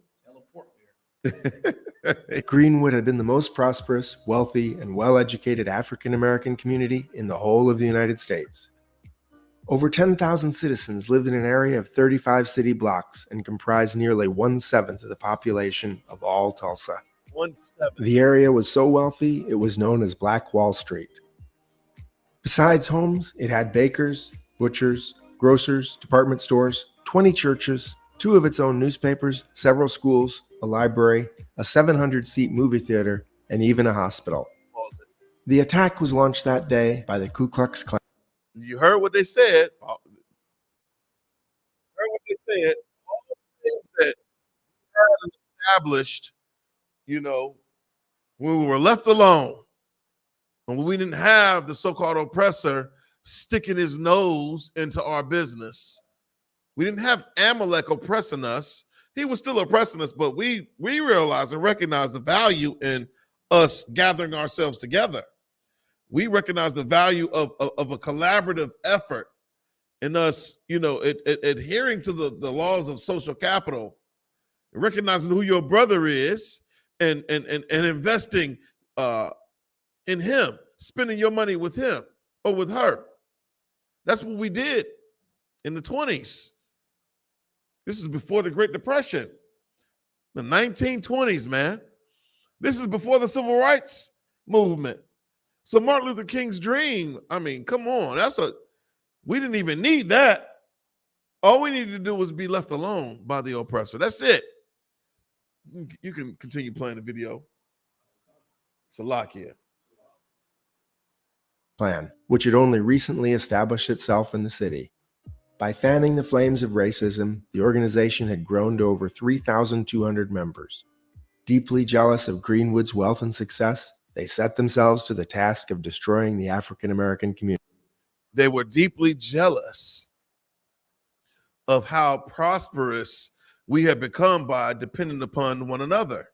Speaker 7: Greenwood had been the most prosperous, wealthy, and well-educated African-American community in the whole of the United States. Over 10,000 citizens lived in an area of 35 city blocks and comprised nearly 1/7 of the population of all Tulsa.
Speaker 2: 1/7.
Speaker 7: The area was so wealthy, it was known as Black Wall Street. Besides homes, it had bakers, butchers, grocers, department stores, 20 churches, 2 of its own newspapers, several schools, a library, a 700-seat movie theater, and even a hospital. The attack was launched that day by the Ku Klux Klan.
Speaker 2: You heard what they said. All the things that were established, you know, when we were left alone, and when we didn't have the so-called oppressor sticking his nose into our business. We didn't have Amalek oppressing us. He was still oppressing us, but we realized and recognized the value in us gathering ourselves together. We recognize the value of a collaborative effort in us, you know, adhering to the laws of social capital, recognizing who your brother is, and investing in him, spending your money with him or with her. That's what we did in the 20s. This is before the Great Depression, the 1920s, man. This is before the Civil Rights Movement. So Martin Luther King's dream, I mean, come on. We didn't even need that. All we needed to do was be left alone by the oppressor. That's it. You can continue playing the video. It's a lock here.
Speaker 7: Klan, which had only recently established itself in the city. By fanning the flames of racism, the organization had grown to over 3,200 members. Deeply jealous of Greenwood's wealth and success, they set themselves to the task of destroying the African American community.
Speaker 2: They were deeply jealous of how prosperous we had become by depending upon one another.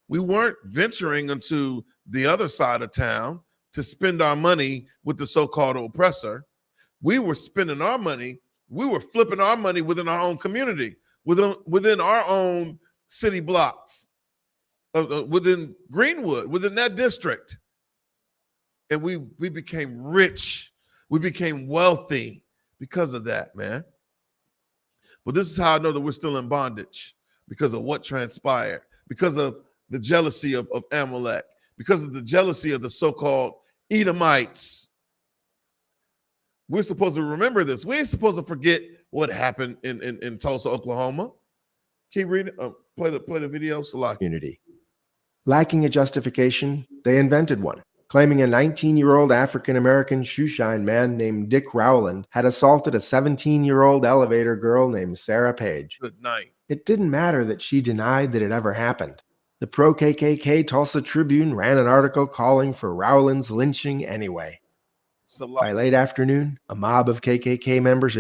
Speaker 2: We weren't venturing into the other side of town to spend our money with the so-called oppressor. We were spending our money We were flipping our money within our own community, within our own city blocks, within Greenwood, within that district. And we became rich. We became wealthy because of that, man. But this is how I know that we're still in bondage, because of what transpired, because of the jealousy of Amalek, because of the jealousy of the so-called Edomites. We're supposed to remember this. We ain't supposed to forget what happened in Tulsa, Oklahoma. Keep reading. Play the video, Salaki.
Speaker 7: Community. Lacking a justification, they invented one, claiming a 19-year-old African-American shoeshine man named Dick Rowland had assaulted a 17-year-old elevator girl named Sarah Page.
Speaker 2: Good night.
Speaker 7: It didn't matter that she denied that it ever happened. The pro-KKK Tulsa Tribune ran an article calling for Rowland's lynching anyway. By late afternoon, a mob of KKK members.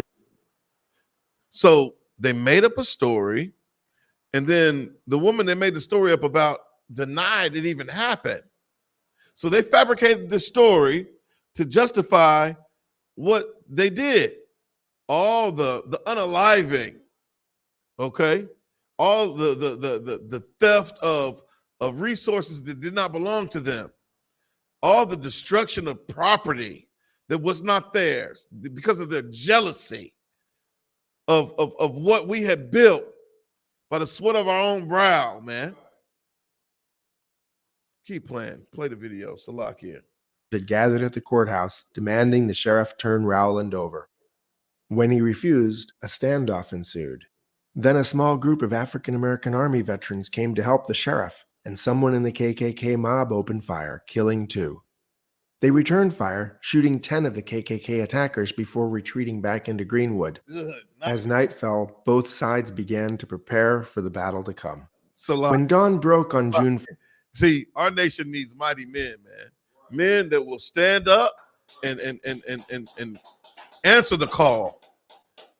Speaker 2: So they made up a story, and then the woman they made the story up about denied it even happened. So they fabricated this story to justify what they did. All the unaliving, okay? All the theft of resources that did not belong to them. All the destruction of property that was not theirs because of their jealousy of what we had built by the sweat of our own brow, man. Keep playing. Play the video. Salakia.
Speaker 7: Had gathered at the courthouse, demanding the sheriff turn Rowland over. When he refused, a standoff ensued. Then a small group of African-American Army veterans came to help the sheriff, and someone in the KKK mob opened fire, killing 2. They returned fire, shooting 10 of the KKK attackers before retreating back into Greenwood. As night fell, both sides began to prepare for the battle to come. When dawn broke on June 5th,
Speaker 2: see, our nation needs mighty men, man. Men that will stand up and answer the call.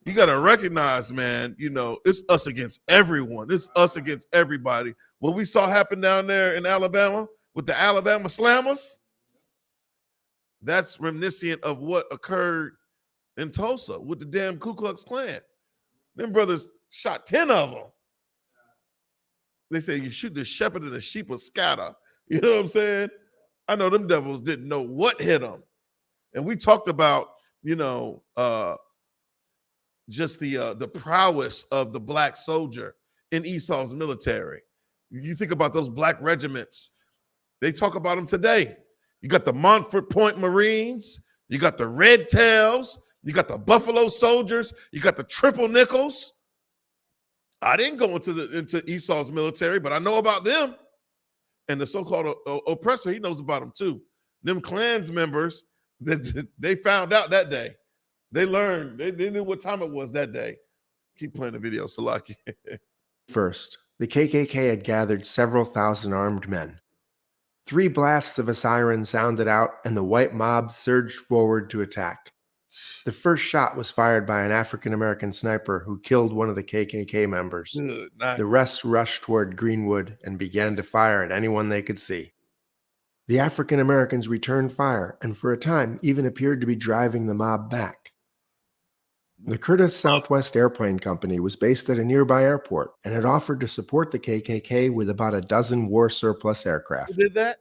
Speaker 2: You got to recognize, man, you know, it's us against everyone. It's us against everybody. What we saw happen down there in Alabama with the Alabama Slammers, that's reminiscent of what occurred in Tulsa with the damn Ku Klux Klan. Them brothers shot 10 of them. They say you shoot the shepherd and the sheep will scatter. You know what I'm saying? I know them devils didn't know what hit them. And we talked about, you know, just the prowess of the black soldier in Esau's military. You think about those black regiments. They talk about them today. You got the Montfort Point Marines. You got the Red Tails. You got the Buffalo Soldiers. You got the Triple Nickels. I didn't go into Esau's military, but I know about them. And the so-called oppressor, he knows about them too. Them Klans members, they found out that day. They learned. They knew what time it was that day. Keep playing the video, Salaki.
Speaker 7: First, the KKK had gathered several thousand armed men. 3 blasts of a siren sounded out, and the white mob surged forward to attack. The first shot was fired by an African-American sniper who killed one of the KKK members. The rest rushed toward Greenwood and began to fire at anyone they could see. The African-Americans returned fire and for a time even appeared to be driving the mob back. The Curtis Southwest Airplane Company was based at a nearby airport and had offered to support the KKK with about a dozen war surplus aircraft.
Speaker 2: Who did that?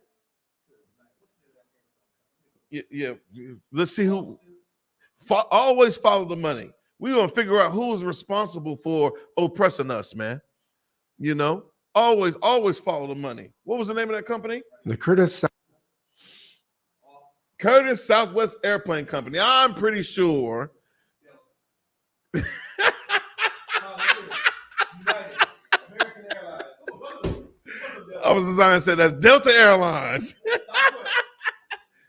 Speaker 2: Yeah. Let's see who. Always follow the money. We're going to figure out who is responsible for oppressing us, man. You know, always follow the money. What was the name of that company?
Speaker 7: The Curtis
Speaker 2: Southwest Airplane Company. I'm pretty sure. I was designed to say that's Delta Airlines.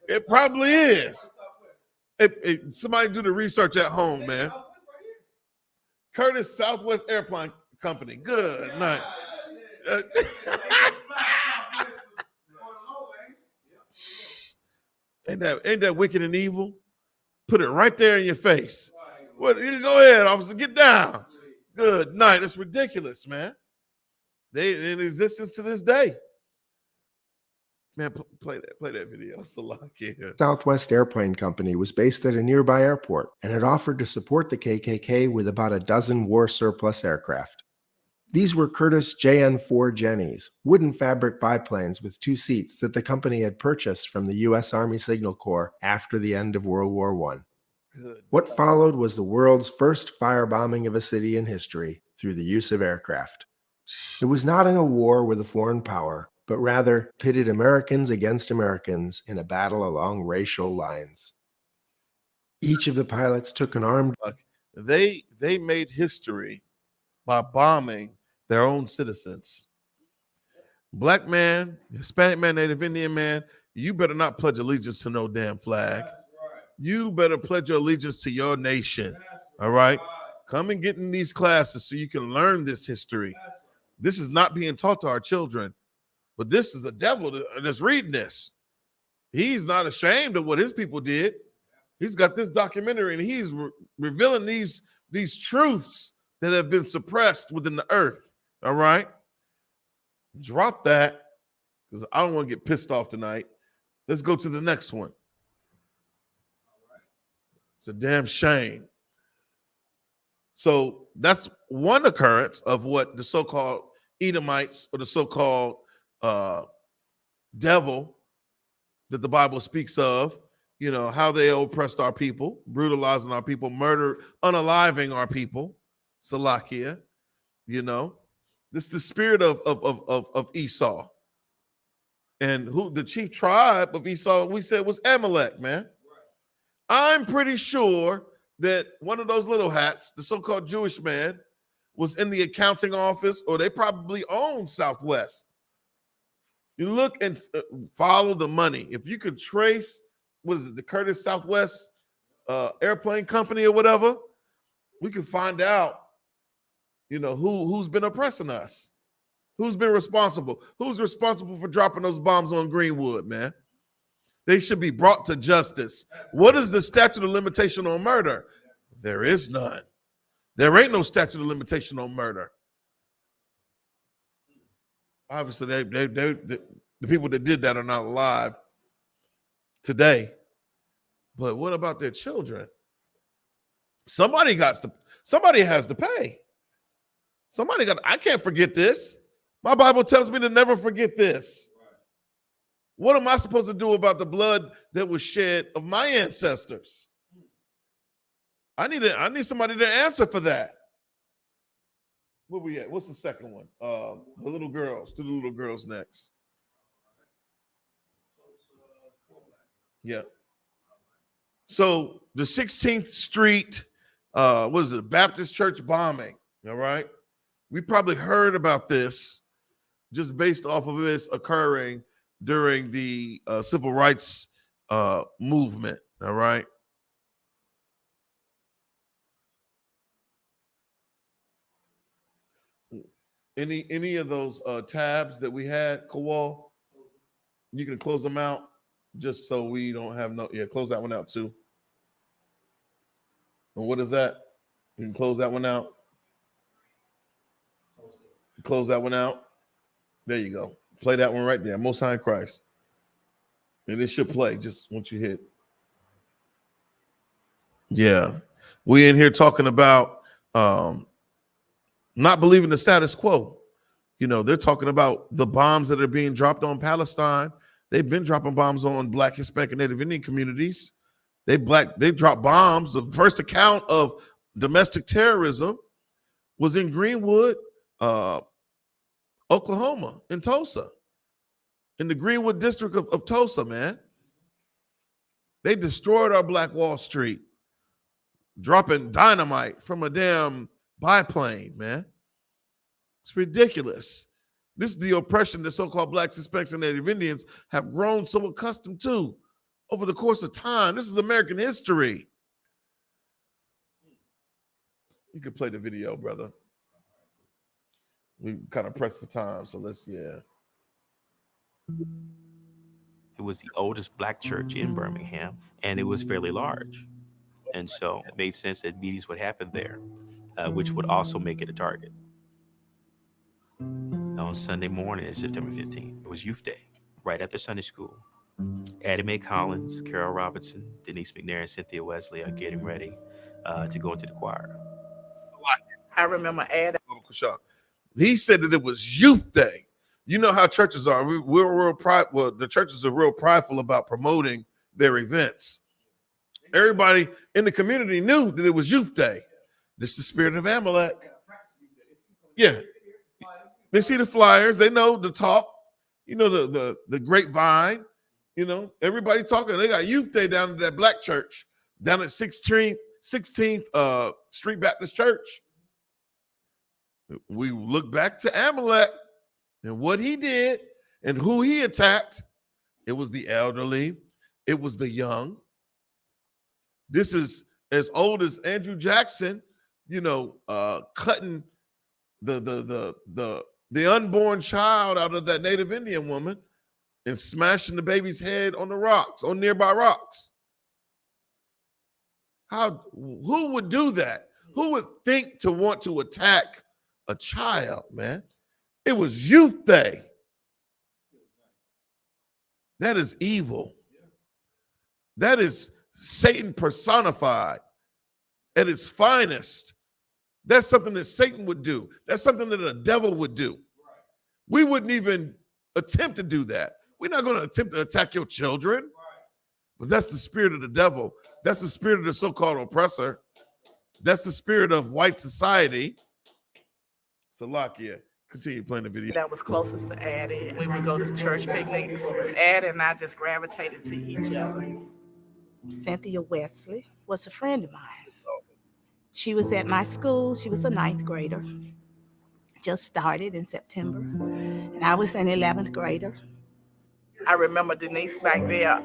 Speaker 2: It probably is. Somebody do the research at home, man. Curtis Southwest Airplane Company. Good night. Ain't that wicked and evil? Put it right there in your face. What? You go ahead, officer. Get down. Good night. It's ridiculous, man. They in existence to this day. Man, play that video. Salakia.
Speaker 7: Southwest Airplane Company was based at a nearby airport and had offered to support the KKK with about a dozen war surplus aircraft. These were Curtiss JN-4 Jennies, wooden fabric biplanes with 2 seats that the company had purchased from the U.S. Army Signal Corps after the end of World War I.
Speaker 2: Good.
Speaker 7: What followed was the world's first firebombing of a city in history through the use of aircraft. It was not in a war with a foreign power, but rather pitted Americans against Americans in a battle along racial lines. Each of the pilots took an armed...
Speaker 2: They made history by bombing their own citizens. Black man, Hispanic man, Native Indian man, you better not pledge allegiance to no damn flag. You better pledge your allegiance to your nation. All right? Come and get in these classes so you can learn this history. This is not being taught to our children, but this is a devil that's reading this. He's not ashamed of what his people did. He's got this documentary and he's revealing these truths that have been suppressed within the earth. All right? Drop that because I don't want to get pissed off tonight. Let's go to the next one. It's a damn shame. So that's one occurrence of what the so-called Edomites or the so-called devil that the Bible speaks of, you know, how they oppressed our people, brutalizing our people, unaliving our people, Salakia, you know. This is the spirit of Esau. And who the chief tribe of Esau, we said, was Amalek, man. I'm pretty sure that one of those little hats, the so-called Jewish man, was in the accounting office, or they probably owned Southwest. You look and follow the money. If you could trace, what is it, the Curtiss Southwest Airplane Company or whatever, we could find out, you know, who's been oppressing us, who's been responsible, who's responsible for dropping those bombs on Greenwood, man. They should be brought to justice. What is the statute of limitation on murder? There is none. There ain't no statute of limitation on murder. Obviously, the people that did that are not alive today. But what about their children? Somebody has to pay. I can't forget this. My Bible tells me to never forget this. What am I supposed to do about the blood that was shed of my ancestors? I need somebody to answer for that. Where we at? What's the second one? The little girls. Do the little girls next. Yeah. So the 16th Street, what is it? Baptist church bombing. All right. We probably heard about this just based off of this occurring during the civil rights movement. All right. Any of those tabs that we had, Kowal, you can close them out just so we don't have close that one out too. And what is that? You can close that one out. Close that one out. There you go. Play that one right there. Most High in Christ. And it should play just once you hit. Yeah. We in here talking about not believing the status quo. You know, they're talking about the bombs that are being dropped on Palestine. They've been dropping bombs on Black, Hispanic, and Native Indian communities. They dropped bombs. The first account of domestic terrorism was in Greenwood, Oklahoma, in Tulsa, in the Greenwood district of Tulsa, man. They destroyed our Black Wall Street, dropping dynamite from a damn biplane, man. It's ridiculous. This is the oppression that so-called Blacks, Hispanics, and Native Indians have grown so accustomed to over the course of time. This is American history. You could play the video, brother. We kind of pressed for time, so yeah.
Speaker 8: It was the oldest Black church in Birmingham, and it was fairly large. And so it made sense that meetings would happen there, which would also make it a target. On Sunday morning, September 15th, it was Youth Day. right after Sunday school. Addie Mae Collins, Carol Robinson, Denise McNair, and Cynthia Wesley are getting ready to go into the choir.
Speaker 9: I remember Addie.
Speaker 2: He said that it was Youth Day. You know how churches are. We're real well, the churches are real prideful about promoting their events. Everybody in the community knew that it was Youth Day. This is the spirit of Amalek. Yeah. They see the flyers. They know the talk. You know, the grapevine. You know, everybody talking. They got Youth Day down at that black church, down at 16th Street Baptist Church. We look back to Amalek and what he did and who he attacked. It was the elderly. It was the young. This is as old as Andrew Jackson, you know, cutting the unborn child out of that Native Indian woman and smashing the baby's head on the rocks, on nearby rocks. Who would do that? Who would think to want to attack a child, man? It was Youth Day. That is evil. That is Satan personified at its finest. That's something that Satan would do. That's something that a devil would do. We wouldn't even attempt to do that. We're not going to attempt to attack your children. But that's the spirit of the devil. That's the spirit of the so-called oppressor. That's the spirit of white society. Salakia, continue playing the video.
Speaker 9: That was closest to Addie. We would go to church picnics. Addie and I just gravitated to each other.
Speaker 10: Cynthia Wesley was a friend of mine. She was at my school. She was a 9th grader. Just started in September. And I was an 11th grader.
Speaker 9: I remember Denise back there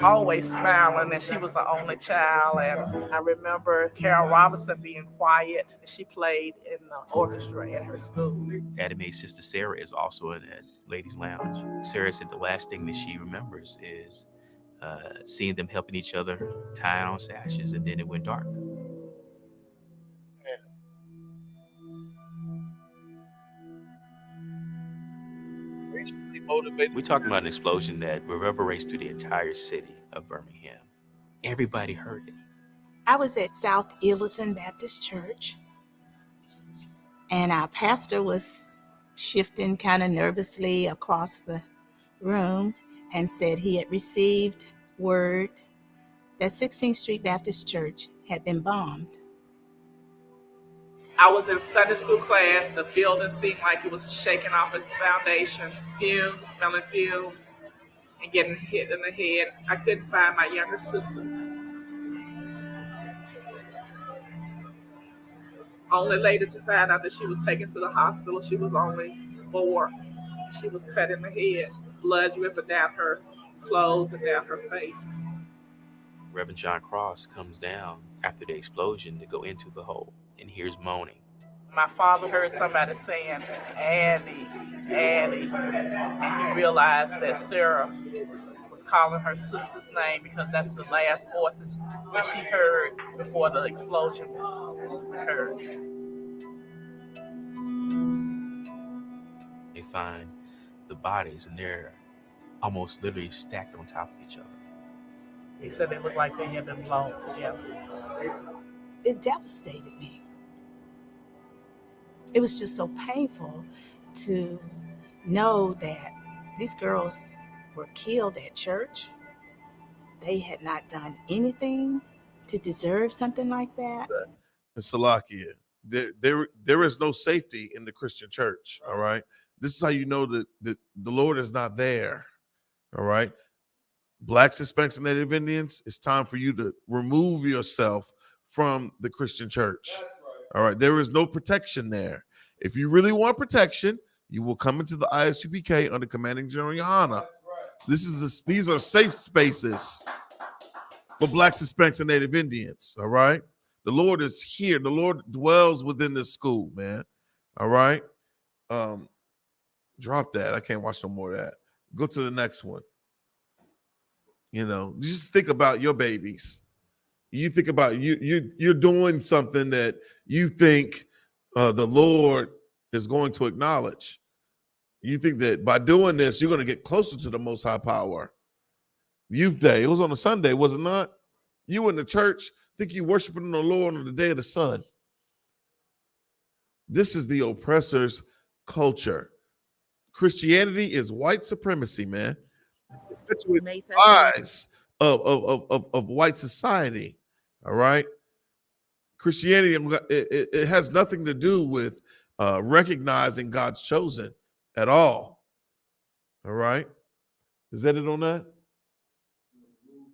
Speaker 9: always smiling, and she was the only child. And I remember Carol Robinson being quiet. She played in the orchestra at her school.
Speaker 8: Addie Mae's sister Sarah is also in that ladies' lounge. Sarah said the last thing that she remembers is seeing them helping each other tie on sashes, and then it went dark. We're talking about an explosion that reverberates through the entire city of Birmingham. Everybody heard it.
Speaker 10: I was at South Illerton Baptist Church, and our pastor was shifting kind of nervously across the room and said he had received word that 16th Street Baptist Church had been bombed.
Speaker 9: I was in Sunday school class. The building seemed like it was shaking off its foundation. Fumes, smelling fumes, and getting hit in the head. I couldn't find my younger sister. Only later to find out that she was taken to the hospital. She was only 4. She was cut in the head, blood dripping down her clothes and down her face.
Speaker 8: Reverend John Cross comes down after the explosion to go into the hole and hears moaning.
Speaker 9: My father heard somebody saying, Addie, Addie, and he realized that Sarah was calling her sister's name because that's the last voices that she heard before the explosion occurred.
Speaker 8: They find the bodies, and they're almost literally stacked on top of each other.
Speaker 9: He said they looked like they had been blown together.
Speaker 10: It devastated me. It was just so painful to know that these girls were killed at church. They had not done anything to deserve something like that.
Speaker 2: Salakia, there is no safety in the Christian church, all right? This is how you know that the Lord is not there, all right? Blacks, Hispanics, and Native Indians, it's time for you to remove yourself from the Christian church. All right, there is no protection there. If you really want protection, you will come into the I.S.U.P.K under Commanding General YAHANNA. These are safe spaces for Blacks, Hispanics, and Native Indians. All right, the Lord is here. The Lord dwells within this school, man. All right, drop that. I can't watch no more of that. Go to the next one. You know, you just think about your babies. You think about you're doing something that you think the Lord is going to acknowledge. You think that by doing this, you're going to get closer to the Most High Power. Youth Day, it was on a Sunday, was it not? You in the church think you worshiping the Lord on the day of the sun. This is the oppressor's culture. Christianity is white supremacy, man. It's
Speaker 11: May
Speaker 2: the
Speaker 11: 13th.
Speaker 2: lies of white society. All right. Christianity, it has nothing to do with recognizing God's chosen at all. All right. Is that it on that?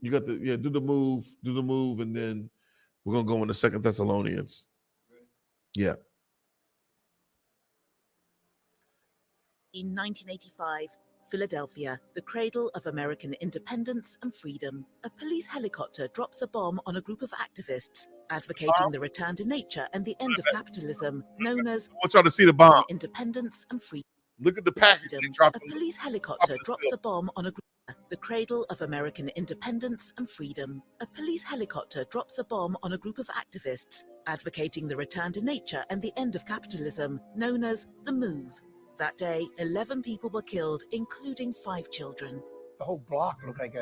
Speaker 2: You got the, yeah, do the move, and then we're going to go into 2 Thessalonians. Yeah.
Speaker 11: In 1985, Philadelphia, the cradle of American independence and freedom, a police helicopter drops a bomb on a group of activists advocating the return to nature and the end of capitalism, known as
Speaker 2: I want y'all to see the bomb.
Speaker 11: independence and freedom.
Speaker 2: Look at the package they dropped.
Speaker 11: A police helicopter drops a bomb on a group, the cradle of American independence and freedom. A police helicopter drops a bomb on a group of activists advocating the return to nature and the end of capitalism, known as the Move. That day, 11 people were killed, including 5 children.
Speaker 12: The whole block looked like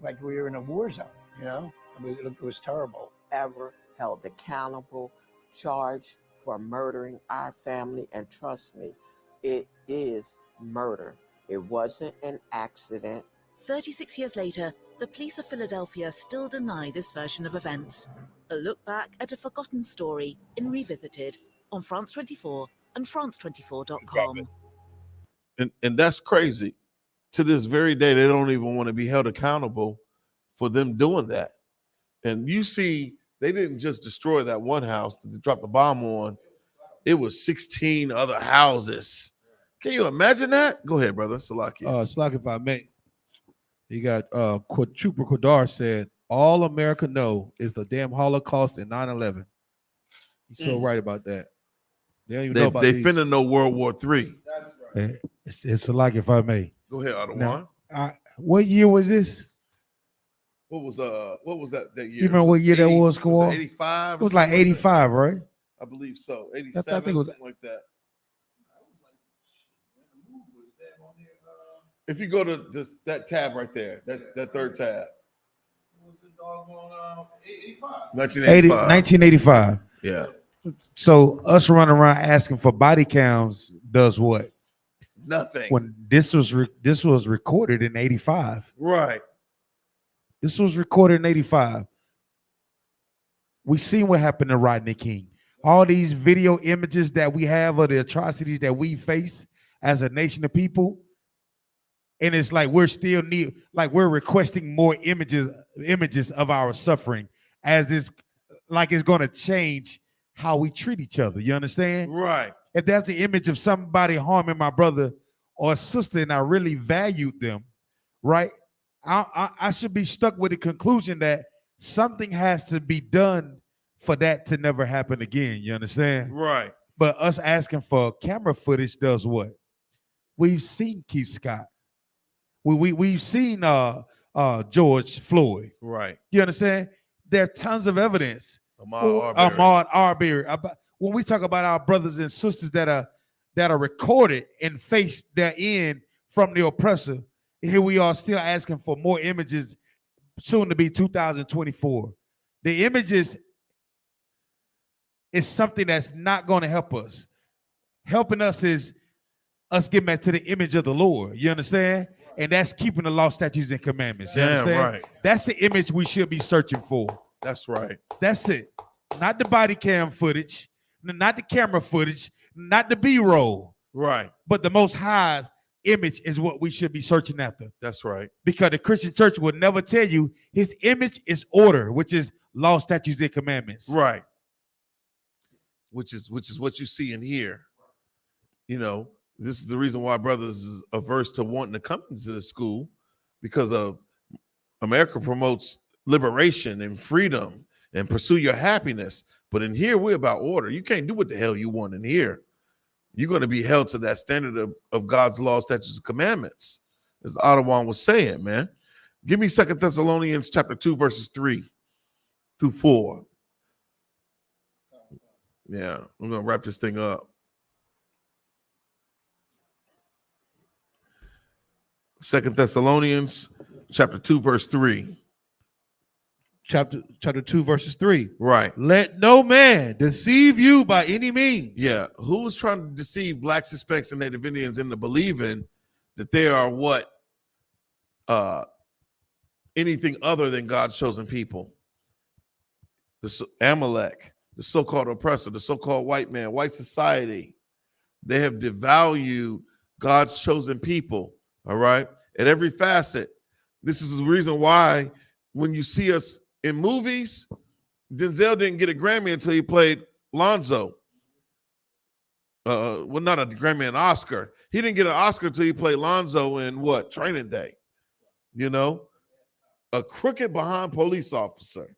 Speaker 12: like we were in a war zone, you know? I mean, it was terrible.
Speaker 13: Ever held accountable, charged for murdering our family, and trust me, it is murder. It wasn't an accident.
Speaker 11: 36 years later, the police of Philadelphia still deny this version of events. A look back at a forgotten story in Revisited on France 24 and France24.com.
Speaker 2: And that's crazy. To this very day, they don't even want to be held accountable for them doing that. And you see, they didn't just destroy that one house that they dropped the bomb on. It was 16 other houses. Can you imagine that? Go ahead, brother. Salaki.
Speaker 5: Salaki, if I may. You got Trooper Kodar said, all America know is the damn Holocaust and 9/11. He's so right about that. They don't even know about these.
Speaker 2: finna know World War III.
Speaker 6: That's right. It's like, if I may.
Speaker 2: Go ahead, Adawan.
Speaker 6: What year was this?
Speaker 2: What was that year?
Speaker 6: You remember what year that was, Kawhi?
Speaker 2: 85?
Speaker 6: It was like 85, right?
Speaker 2: I believe so. 87,
Speaker 6: I think it was
Speaker 2: something like that. If you go to that tab right there, that third tab.
Speaker 6: 1985.
Speaker 2: Yeah.
Speaker 6: So us running around asking for body cams does what?
Speaker 2: Nothing.
Speaker 6: When this was recorded in 85.
Speaker 2: Right.
Speaker 6: This was recorded in 85. We seen what happened to Rodney King. All these video images that we have of the atrocities that we face as a nation of people. And it's like we're still we're requesting more images of our suffering, as it's like it's going to change how we treat each other. You understand?
Speaker 2: Right.
Speaker 6: If that's an image of somebody harming my brother or sister and I really valued them, right? I should be stuck with the conclusion that something has to be done for that to never happen again. You understand?
Speaker 2: Right.
Speaker 6: But us asking for camera footage does what? We've seen Keith Scott. We've seen George Floyd.
Speaker 2: Right.
Speaker 6: You understand? There are tons of evidence.
Speaker 2: Ahmaud
Speaker 6: Arbery. When we talk about our brothers and sisters that are recorded and face their end from the oppressor, here we are still asking for more images, soon to be 2024. The images is something that's not going to help us. Helping us is us getting back to the image of the Lord. You understand? And that's keeping the law, statutes, and commandments. You understand?
Speaker 2: Right.
Speaker 6: That's the image we should be searching for.
Speaker 2: That's right.
Speaker 6: That's it. Not the body cam footage, not the camera footage, not the B-roll.
Speaker 2: Right.
Speaker 6: But the Most High's image is what we should be searching after.
Speaker 2: That's right.
Speaker 6: Because the Christian church will never tell you his image is order, which is law, statutes, and commandments.
Speaker 2: Right. Which is what you see and hear. You know, this is the reason why brothers is averse to wanting to come into the school, because of America promotes liberation and freedom and pursue your happiness. But in here, we're about order. You can't do what the hell you want in here. You're going to be held to that standard of God's law, statutes, and commandments, as Adawan was saying, man. Give me 2 Thessalonians chapter 2, verses 3 through 4. Yeah, I'm going to wrap this thing up. 2 Thessalonians chapter 2, verse 3.
Speaker 5: Chapter 2, verses 3.
Speaker 2: Right.
Speaker 5: Let no man deceive you by any means.
Speaker 2: Yeah. Who is trying to deceive blacks, Hispanics, and Native Indians into believing that they are what? Anything other than God's chosen people. Amalek, the so-called oppressor, the so-called white man, white society. They have devalued God's chosen people, all right? At every facet. This is the reason why when you see us in movies, Denzel didn't get a Grammy until he played Lonzo. Well, not a Grammy, an Oscar. He didn't get an Oscar until he played Lonzo in what? Training Day. You know? A crooked behind police officer.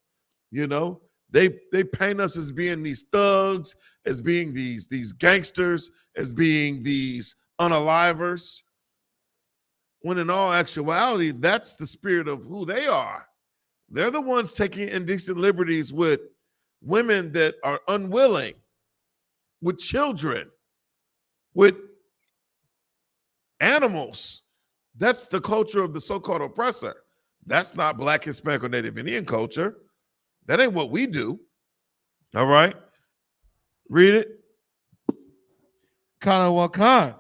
Speaker 2: You know? They paint us as being these thugs, as being these gangsters, as being these unalivers. When in all actuality, that's the spirit of who they are. They're the ones taking indecent liberties with women that are unwilling, with children, with animals. That's the culture of the so-called oppressor. That's not Black, Hispanic, or Native Indian culture. That ain't what we do. All right? Read it.
Speaker 5: Kana wakan.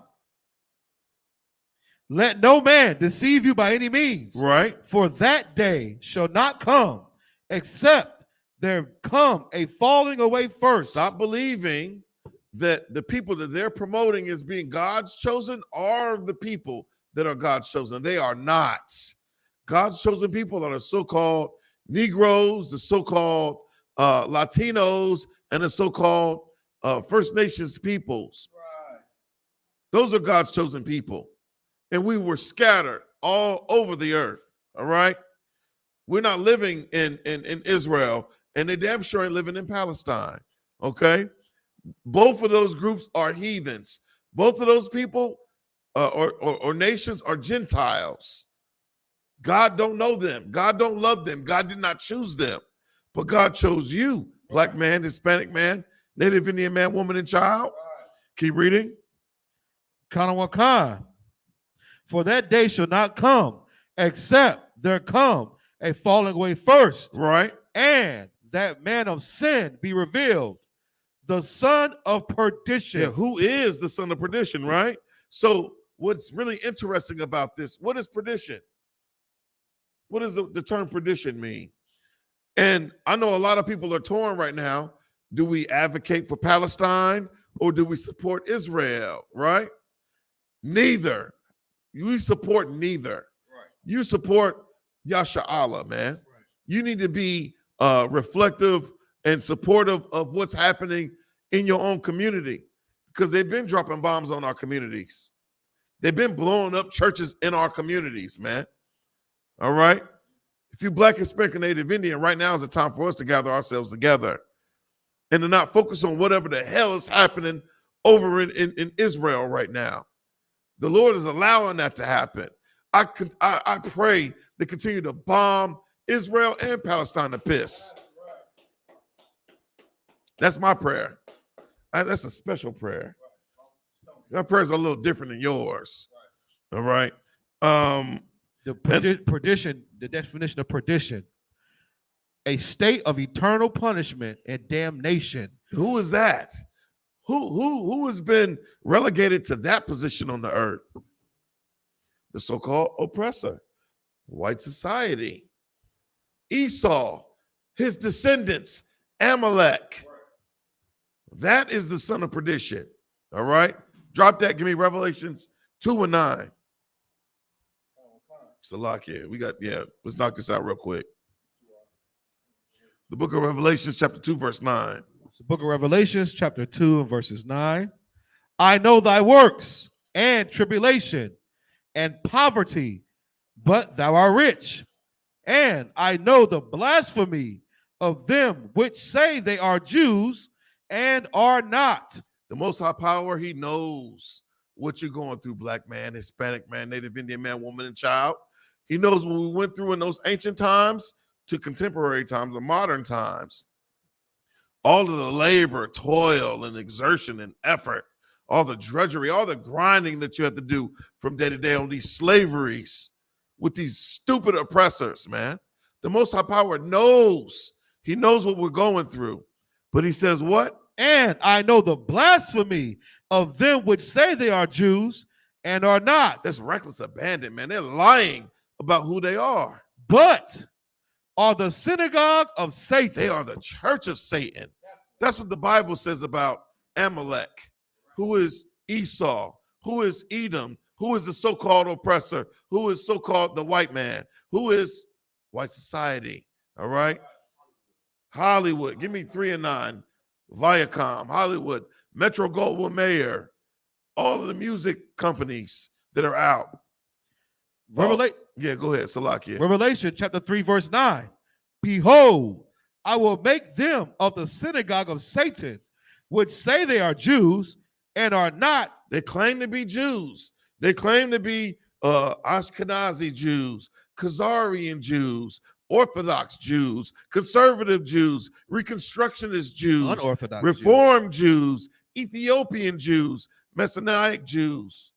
Speaker 5: Let no man deceive you by any means.
Speaker 2: Right.
Speaker 5: For that day shall not come, except there come a falling away first.
Speaker 2: Stop believing that the people that they're promoting as being God's chosen are the people that are God's chosen. They are not. God's chosen people are the so-called Negroes, the so-called Latinos, and the so-called First Nations peoples. Right. Those are God's chosen people. And we were scattered all over the earth, all right? We're not living in Israel, and they damn sure ain't living in Palestine, okay? Both of those groups are heathens. Both of those people or nations are Gentiles. God don't know them. God don't love them. God did not choose them. But God chose you, Black man, Hispanic man, Native Indian man, woman, and child. Keep reading.
Speaker 5: Kanawakan. For that day shall not come, except there come a falling away first.
Speaker 2: Right.
Speaker 5: And that man of sin be revealed, the son of perdition.
Speaker 2: Yeah, who is the son of perdition, right? So what's really interesting about this, what is perdition? What does the term perdition mean? And I know a lot of people are torn right now. Do we advocate for Palestine or do we support Israel, right? Neither. We support neither. Right. You support YAHANNA, man. Right. You need to be reflective and supportive of what's happening in your own community because they've been dropping bombs on our communities. They've been blowing up churches in our communities, man. All right? If you're Black, Hispanic, and Native Indian, right now is the time for us to gather ourselves together and to not focus on whatever the hell is happening over in Israel right now. The Lord is allowing that to happen. I pray they continue to bomb Israel and Palestine to piss. That's my prayer. That's a special prayer. My prayers are a little different than yours. All right.
Speaker 5: Perdition, the definition of perdition, a state of eternal punishment and damnation.
Speaker 2: Who is that? Who has been relegated to that position on the earth? The so-called oppressor, white society. Esau, his descendants, Amalek. That is the son of perdition. All right? Drop that. Give me Revelations 2:9. Salakia. Let's knock this out real quick. The book of Revelations, chapter 2, verse 9.
Speaker 5: The book of Revelations, chapter 2, and verses 9. I know thy works and tribulation and poverty, but thou art rich. And I know the blasphemy of them which say they are Jews and are not.
Speaker 2: The Most High Power, he knows what you're going through, Black man, Hispanic man, Native Indian man, woman, and child. He knows what we went through in those ancient times to contemporary times or modern times. All of the labor, toil, and exertion and effort all the drudgery, all the grinding that you have to do from day to day on these slaveries with these stupid oppressors, man. The Most High Power knows. He knows what we're going through. But he says what?
Speaker 5: And I know the blasphemy of them which say they are Jews and are not.
Speaker 2: That's reckless abandon, man. They're lying about who they are.
Speaker 5: But are the synagogue of Satan.
Speaker 2: They are the church of Satan. That's what the Bible says about Amalek, who is Esau, who is Edom, who is the so-called oppressor, who is so-called the white man, who is white society, all right? Hollywood, give me 3 and 9. Viacom, Hollywood, Metro-Goldwyn-Mayer, all of the music companies that are out.
Speaker 5: Yeah,
Speaker 2: go ahead, Salakia.
Speaker 5: Revelation chapter 3, verse 9. Behold, I will make them of the synagogue of Satan, which say they are Jews and are not.
Speaker 2: They claim to be Jews. They claim to be Ashkenazi Jews, Khazarian Jews, Orthodox Jews, conservative Jews, Reconstructionist Jews,
Speaker 5: Unorthodox
Speaker 2: Reform Jews, Ethiopian Jews, Messianic Jews.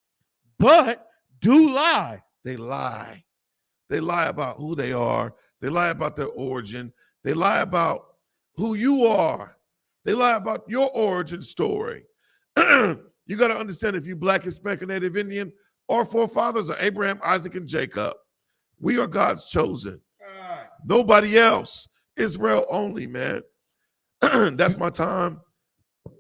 Speaker 5: But do lie.
Speaker 2: They lie. They lie about who they are. They lie about their origin. They lie about who you are. They lie about your origin story. You got to understand, if you Black, Hispanic, or Native Indian, our forefathers are Abraham, Isaac, and Jacob. We are God's chosen. Nobody else. Israel only, man. That's my time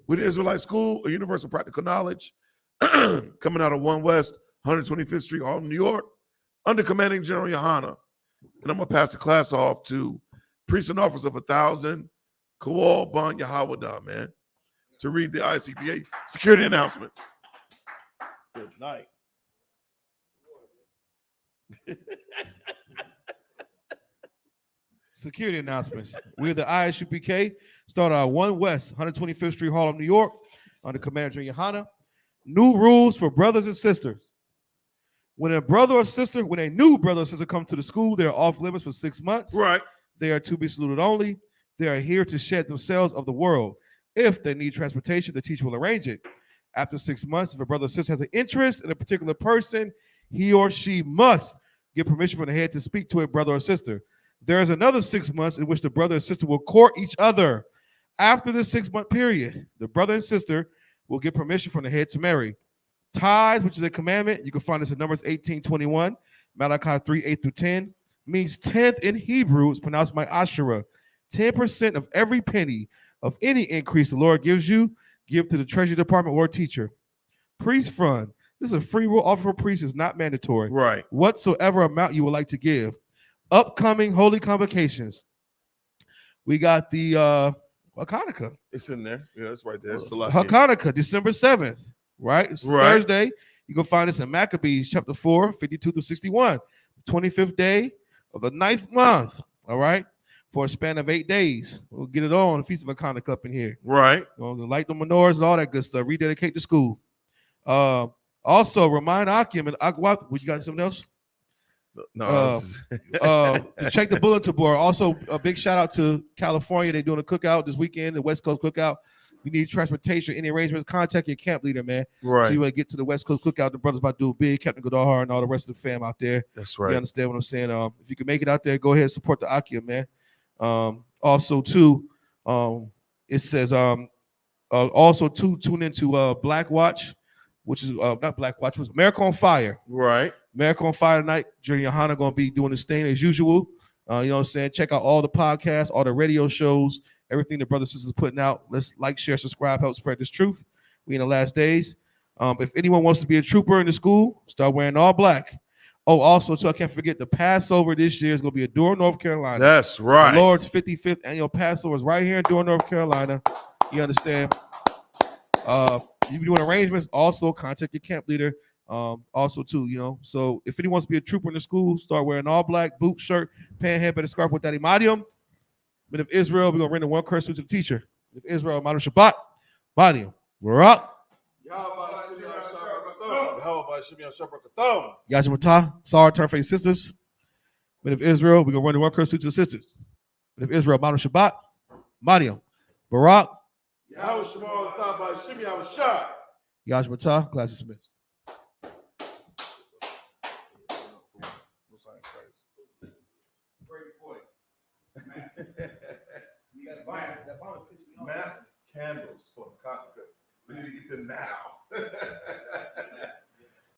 Speaker 2: with the Israelite School of Universal Practical Knowledge, coming out of 1 West, 125th Street, Harlem, New York, under Commanding General YAHANNA. And I'm going to pass the class off to Priest and Officer of 1,000, Kowal Bon YAHAWADAH, man, to read the I.S.U.P.K security announcements. Good night.
Speaker 5: Security announcements. We're the I.S.U.P.K. Start on 1 West, 125th Street, Harlem, New York, under Commander General YAHANNA. New rules for brothers and sisters. When a new brother or sister come to the school, they're off limits for 6 months.
Speaker 2: Right.
Speaker 5: They are to be saluted only. They are here to shed themselves of the world. If they need transportation, the teacher will arrange it. After 6 months, if a brother or sister has an interest in a particular person, he or she must get permission from the head to speak to a brother or sister. There is another 6 months in which the brother and sister will court each other. After the 6-month period, the brother and sister will get permission from the head to marry. Tithes, which is a commandment, you can find this in Numbers 18:21, Malachi 3:8-10, means 10th in Hebrew. It's pronounced by Asherah. 10% of every penny of any increase the Lord gives you, give to the Treasury Department or teacher. Priest fund. This is a free will offer for priests. It's not mandatory.
Speaker 2: Right.
Speaker 5: Whatsoever amount you would like to give. Upcoming holy convocations. We got the Hanukkah.
Speaker 2: It's in there. Yeah, it's right there.
Speaker 5: Hanukkah, December 7th. Right? It's Thursday. You can find this in Maccabees chapter 4, 52-61. 25th day of the 9th month. All right. For a span of 8 days. We'll get it on. The Feast of Hanukkah up in here.
Speaker 2: Right.
Speaker 5: We'll light the menorahs and all that good stuff. Rededicate the school. Also, remind Akim and Agwat. Would you got something else?
Speaker 2: No.
Speaker 5: Check the bulletin board. Also, a big shout out to California. They're doing a cookout this weekend, the West Coast Cookout. We need transportation, any arrangements, contact your camp leader, man.
Speaker 2: Right.
Speaker 5: So you want to get to the West Coast Cookout. The brothers about to do big, Captain Godahar and all the rest of the fam out there.
Speaker 2: That's right.
Speaker 5: You understand what I'm saying? If you can make it out there, go ahead and support the Akia, man. Also, too, it says also to tune into Black Watch, which is not Black Watch, was America on Fire.
Speaker 2: Right.
Speaker 5: America on Fire tonight. Jerry YAHANNA going to be doing this thing as usual. You know what I'm saying? Check out all the podcasts, all the radio shows, everything the brothers and sisters putting out. Let's like, share, subscribe, help spread this truth. We in the last days. If anyone wants to be a trooper in the school, start wearing all black. Oh, also, so I can't forget, the Passover this year is going to be at Durham, North Carolina.
Speaker 2: That's right.
Speaker 5: The Lord's 55th annual Passover is right here in Durham, North Carolina. You understand? You be doing arrangements. Also, contact your camp leader. Also, too, you know. So if anyone wants to be a trooper in the school, start wearing all black, boot, shirt, pant, headband, and scarf with that imadium. Men of Israel, we're going to render one curse to the teacher. If Israel, Madam Shabbat, Madium. We're up. Yajamatah, sorry, turn for your sisters. Men of Israel, we're going to render one curse to the sisters. Men of Israel, Madam Shabbat, Madium. Barak. YAHANNA, class dismissed.
Speaker 2: Great point. You got map candles for the cockpit. We need to get them now.